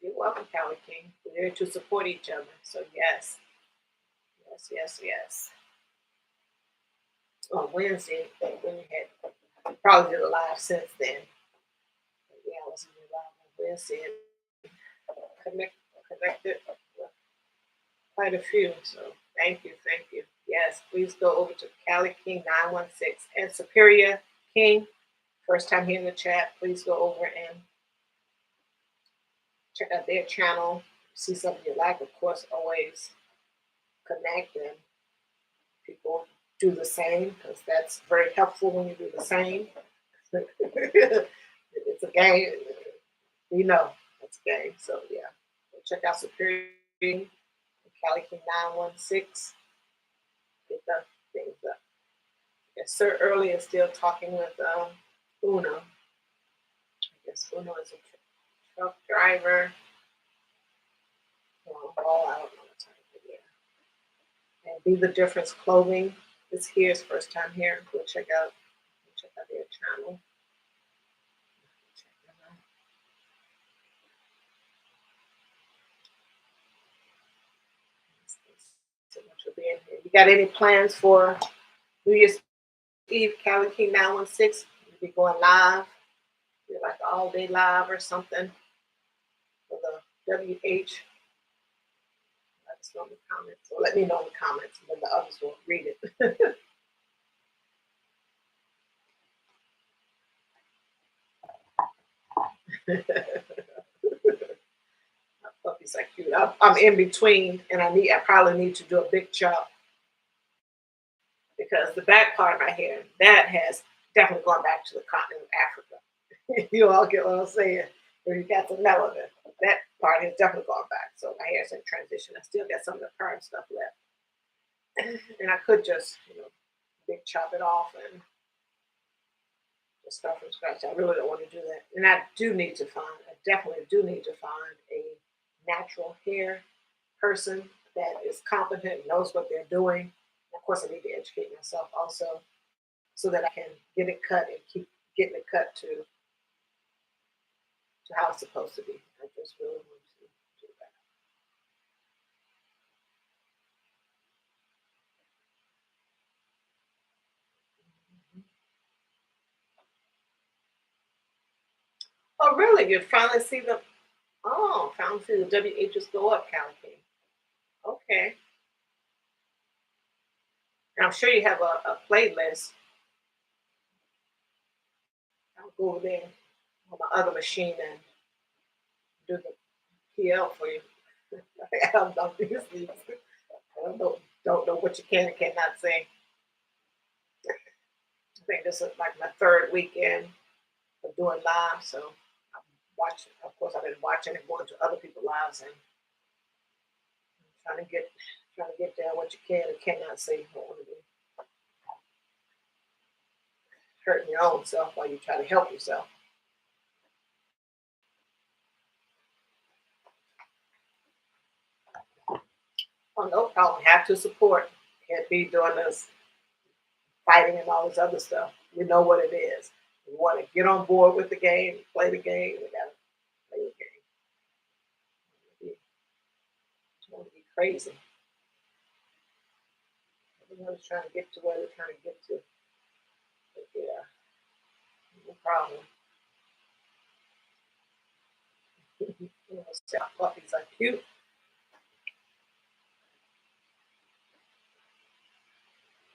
You're welcome, Cali King. We're there to support each other. So yes. Yes. On Wednesday, when you had probably did a live since then. But yeah, I was in live on Wednesday and connected with quite a few. So thank you. Yes, please go over to Cali King 916 and Superior King. First time here in the chat, please go over and check out their channel. See something you like, of course, always connect and people do the same because that's very helpful when you do the same. It's a game. You know, it's a game. So yeah, check out Superior King, Cali King 916. Get the things up. Yes, Sir Early is still talking with Uno. I guess Uno is a truck driver. Well, I don't know what time it is. And Be the Difference Clothing is here. It's first time here. Go check out their channel. Check them out. So much for being here. You got any plans for New Year's Eve, Cali King 916? You'll be going live. You're like all day live or something for the WH. Let us know in the comments. Or let me know in the comments, and then the others will read it. Puppies are cute. I'm in between, and I probably need to do a big chop because the back part of my hair that has definitely gone back to the continent of Africa. You all get what I'm saying? Where you got the melanin, that part has definitely gone back. So my hair's in transition. I still got some of the perm stuff left, and I could just big chop it off and just start from scratch. I really don't want to do that, and I definitely do need to find a natural hair person that is competent, knows what they're doing. Of course, I need to educate myself also so that I can get it cut and keep getting it cut to how it's supposed to be. I just really want to do that. Oh, really? You finally see the finally see the WHs go up, Cali King. Okay. And I'm sure you have a playlist. I'll go over there on my other machine and do the PL for you. I'm usually, don't know what you can and cannot say. I think this is like my third weekend of doing live, so I'm watching. Of course, I've been watching and going to other people's lives and trying to get down what you can and cannot say. You don't want to be hurting your own self while you try to help yourself. Oh, no problem. Have to support. Can't be doing this fighting and all this other stuff. We know what it is. We want to get on board with the game, play the game. We gotta play the game. It's going to be crazy. Everyone's trying to get to where they're trying to get to. But yeah, no problem. Puppies are cute.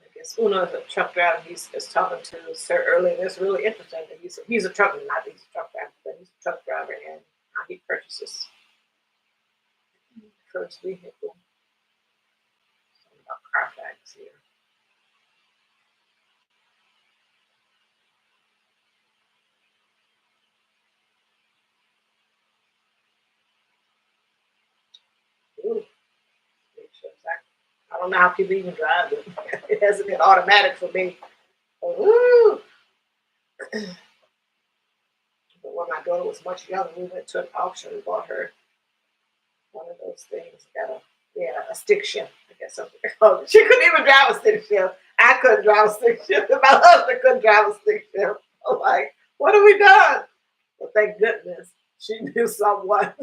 I guess Uno is a truck driver. He's talking to Sir earlier. It's really interesting. He's a truck, not he's a truck driver, but he's a truck driver, and how he purchases first vehicle. Something about Carfax here. Ooh, I don't know how people even drive it. It hasn't been automatic for me. Ooh. But when my daughter was much younger, we went to an auction and bought her one of those things. A stick shift. I guess something. Oh, she couldn't even drive a stick shift. I couldn't drive a stick shift. My husband couldn't drive a stick shift. I'm like, what have we done? Well, thank goodness she knew someone.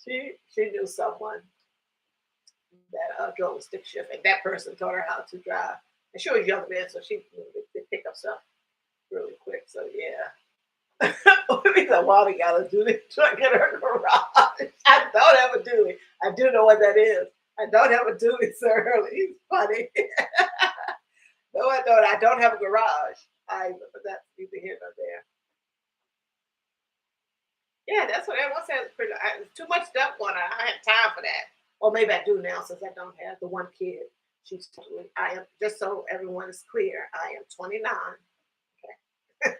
she knew someone that drove a stick shift, and that person taught her how to drive. And she was young then, so they pick up stuff really quick. So yeah. Maybe the water gotta do the truck in her garage. I don't have a dually. I do know what that is. I don't have a dually, Sir Hurley. He's funny. No, I don't. I don't have a garage either, but that's neither here nor there. Yeah, that's what everyone says. Too much stuff going on. I don't have time for that. Or maybe I do now since I don't have the one kid. She's totally. I am just so everyone is clear. I am 29. Okay.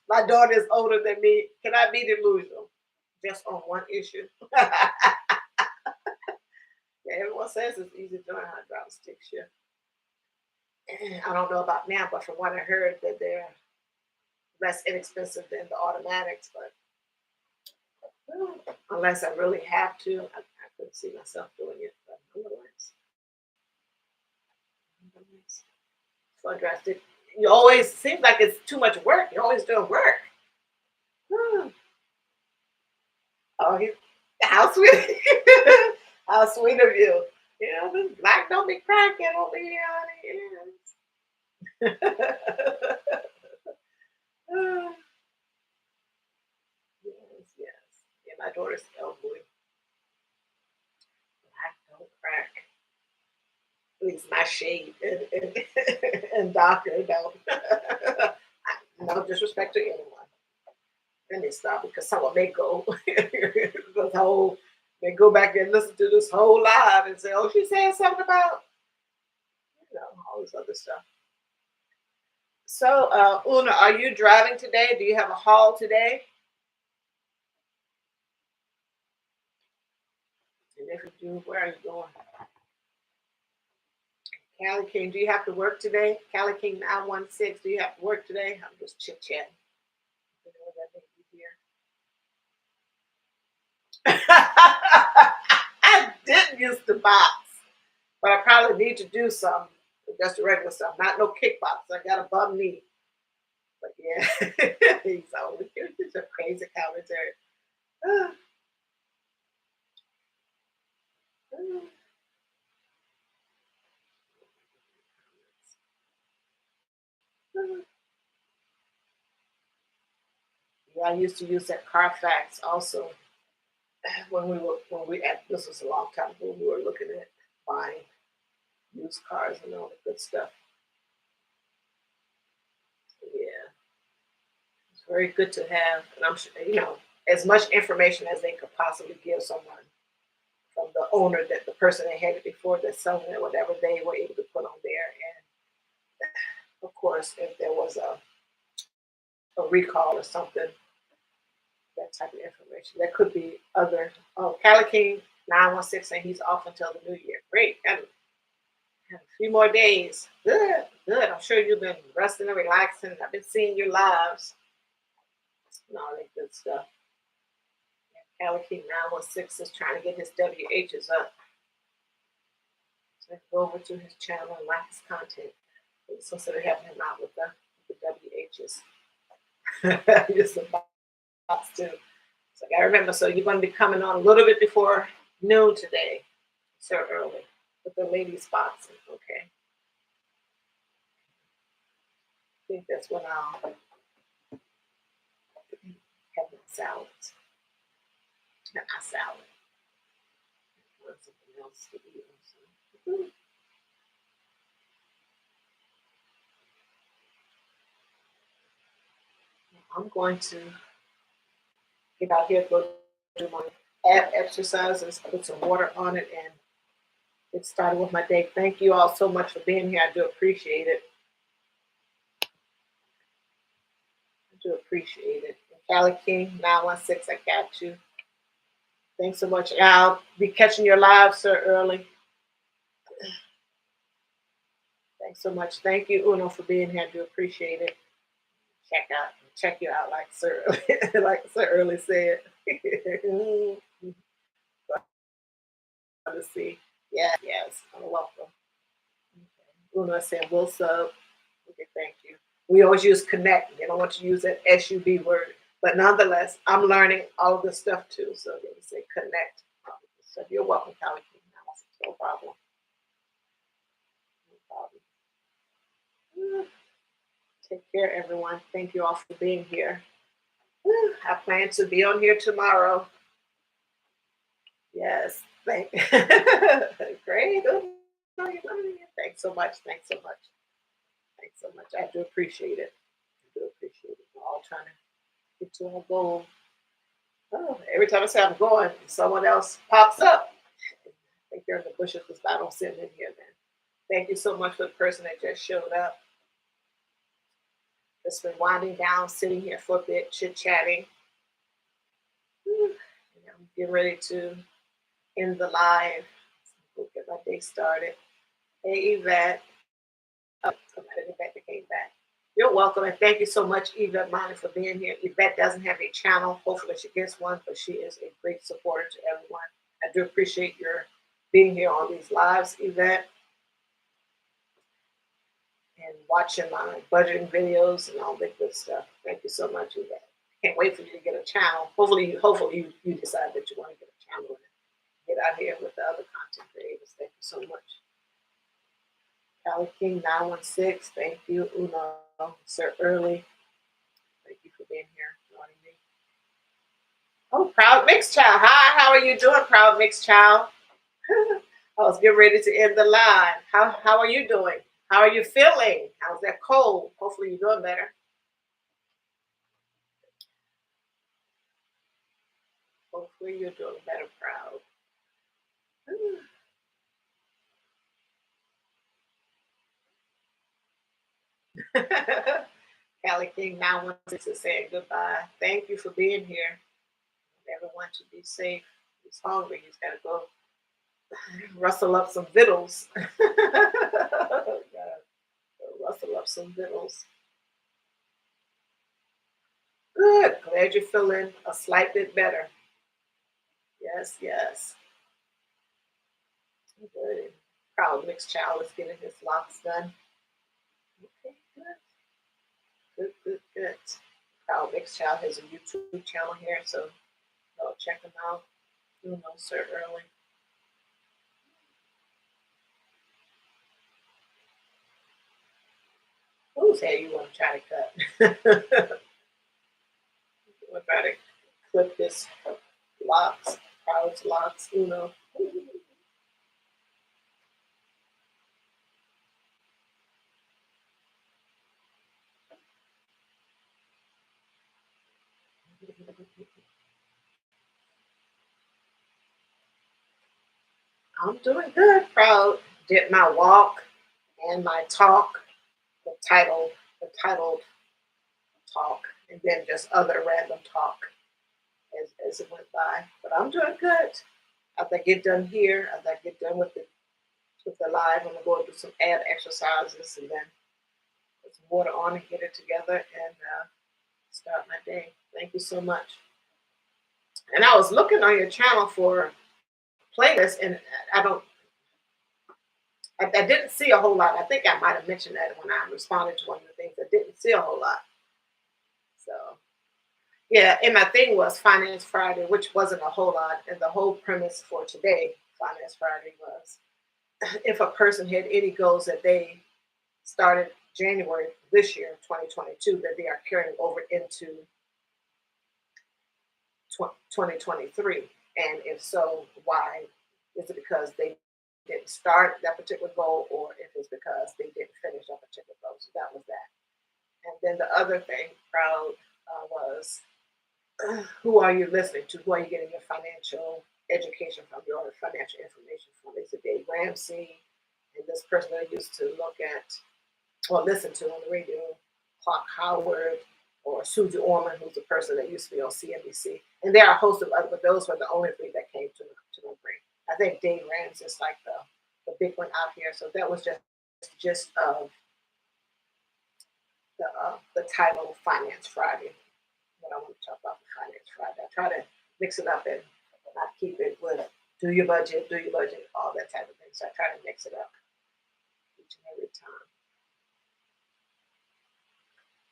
My daughter is older than me. Can I be delusional? Just on one issue. Yeah, everyone says it's easy to learn how to drive a stick shift. I don't know about now, but from what I heard, that they're less inexpensive than the automatics. But unless I really have to, I couldn't see myself doing it. But otherwise, fun drastic. You always seems like it's too much work. You're always doing work. Oh, how sweet! How sweet of you. You know, this black don't be cracking over here on the ends. And my daughter's elderly. Black don't crack. At least my shade and darker don't. No disrespect to anyone. And they stop because someone may go this whole they go back and listen to this whole live and say, oh, she said something about all this other stuff. So Una, are you driving today? Do you have a haul today? And if you do, where are you going? Callie King, do you have to work today? Callie King 916, do you have to work today? I'm just chit chatting. You know that makes you hear. I didn't use the box, but I probably need to do some. Just the regular stuff, not no kickbox. I got a bum knee. But yeah, he's always it's a crazy commentary. Yeah, I used to use that Carfax also when we at this was a long time ago when we were looking at buying used cars and all the good stuff. So, yeah, it's very good to have, and I'm sure as much information as they could possibly give someone from the owner that the person that had it before that's selling it, whatever they were able to put on there, and of course, if there was a recall or something, that type of information. There could be other. Oh, Cali King 916 saying he's off until the new year. Great. Have a few more days. Good, good. I'm sure you've been resting and relaxing. I've been seeing your lives and all that good stuff. Cali King 916 is trying to get his WHs up. So go over to his channel and like his content. Let's consider helping him out with the WHs. Just a box too. So I gotta remember. So you're going to be coming on a little bit before noon today, so early, with the lady spots. Okay. I think that's when I'll have my salads. Not my salad. I want something else to eat. Also. I'm going to get out here, go do my ab exercises, put some water on it, and get started with my day. Thank you all so much for being here. I do appreciate it. I do appreciate it. Cali King 916, I got you. Thanks so much. I'll be catching your live, sir, early. Thanks so much. Thank you, Uno, for being here. I do appreciate it. Check you out, like Sir, like Sir Early said. To see. Yes, welcome. Okay. Uno said, we'll sub. Okay, thank you. We always use connect. They don't want to use that SUB word. But nonetheless, I'm learning all of this stuff too. So they say connect. So you're welcome, Callie. No problem. No problem. Take care, everyone. Thank you all for being here. I plan to be on here tomorrow. Yes. Great. Thanks so much. Thanks so much. Thanks so much. I do appreciate it. I do appreciate it. We're all trying to get to our goal. Oh, every time I say I'm going, someone else pops up. I think they're in the bushes because I don't sit in here then. Thank you so much for the person that just showed up. Just been winding down, sitting here for a bit, chit-chatting. I'm getting ready to end the live. We'll get my day started. Hey, Yvette. Oh, Yvette came back. You're welcome, and thank you so much, Yvette Minor, for being here. Yvette doesn't have a channel. Hopefully she gets one, but she is a great supporter to everyone. I do appreciate your being here on these lives, Yvette, and watching my budgeting videos and all that good stuff. Thank you so much, Yvette. Can't wait for you to get a channel. Hopefully you decide that you want to get a channel and get out here with the other content creators. Thank you so much. Cali King 916, thank you. Uno, Sir Early, thank you for being here, joining me. Oh, Proud Mixed Child. Hi, how are you doing, Proud Mixed Child? I was getting ready to end the line. How are you doing? How are you feeling? How's that cold? Hopefully you're doing better. Hopefully you're doing better, Proud. Callie King 916 is saying goodbye. Thank you for being here. Everyone should be safe. He's hungry. He's got to go rustle up some victuals. Gotta rustle up some victuals. Good. Glad you're feeling a slight bit better. Yes, yes. Good. Proud Mixed Child is getting his locks done. Okay, good. Good, good, good. Proud Mixed Child has a YouTube channel here, so go check him out. You know, sir, early. Whose hair you want to try to cut? You want to try to clip this locks, Proud's locks, Uno. I'm doing good, Proud. Did my walk and my talk, the title, the titled talk, and then just other random talk as it went by. But I'm doing good. After I get done here, after I get done with the live, I'm gonna go do some ab exercises and then put some water on and get it together and start my day. Thank you so much. And I was looking on your channel for playlists, and I don't, I didn't see a whole lot. I think I might have mentioned that when I responded to one of the things. I didn't see a whole lot. So yeah, and my thing was Finance Friday, which wasn't a whole lot. And the whole premise for today, Finance Friday, was if a person had any goals that they started January this year, 2022, that they are carrying over into 2023. And if so, why? Is it because they didn't start that particular goal, or if it's because they didn't finish that particular goal? So that was that. And then the other thing, Proud, was who are you listening to? Who are you getting your financial education from, your financial information from? Is it Dave Ramsey and this person that I used to look at or listen to on the radio, Clark Howard or Susie Orman, who's the person that used to be on CNBC. And there are a host of other, but those were the only three that came to my brain. I think Dave Ramsey is like the big one out here. So that was just the title Finance Friday. What I want to talk about the Finance Friday. I try to mix it up and not keep it with do your budget, all that type of thing. So I try to mix it up each and every time.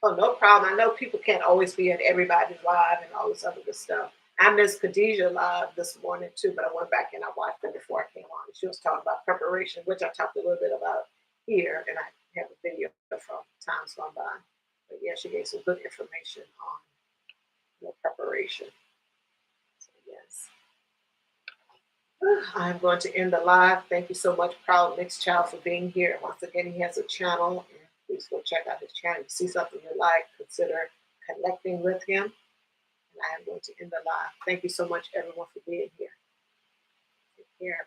Oh, no problem. I know people can't always be at everybody's live and all this other good stuff. I missed Khadijah live this morning too, but I went back and I watched it before I came on. She was talking about preparation, which I talked a little bit about here, and I have a video from times gone by. But yeah, she gave some good information on preparation. So yes. I'm going to end the live. Thank you so much, Proud Mixed Child, for being here. Once again, he has a channel, and please go check out his channel. If you see something you like, consider connecting with him. And I am going to end the live. Thank you so much, everyone, for being here. Take care.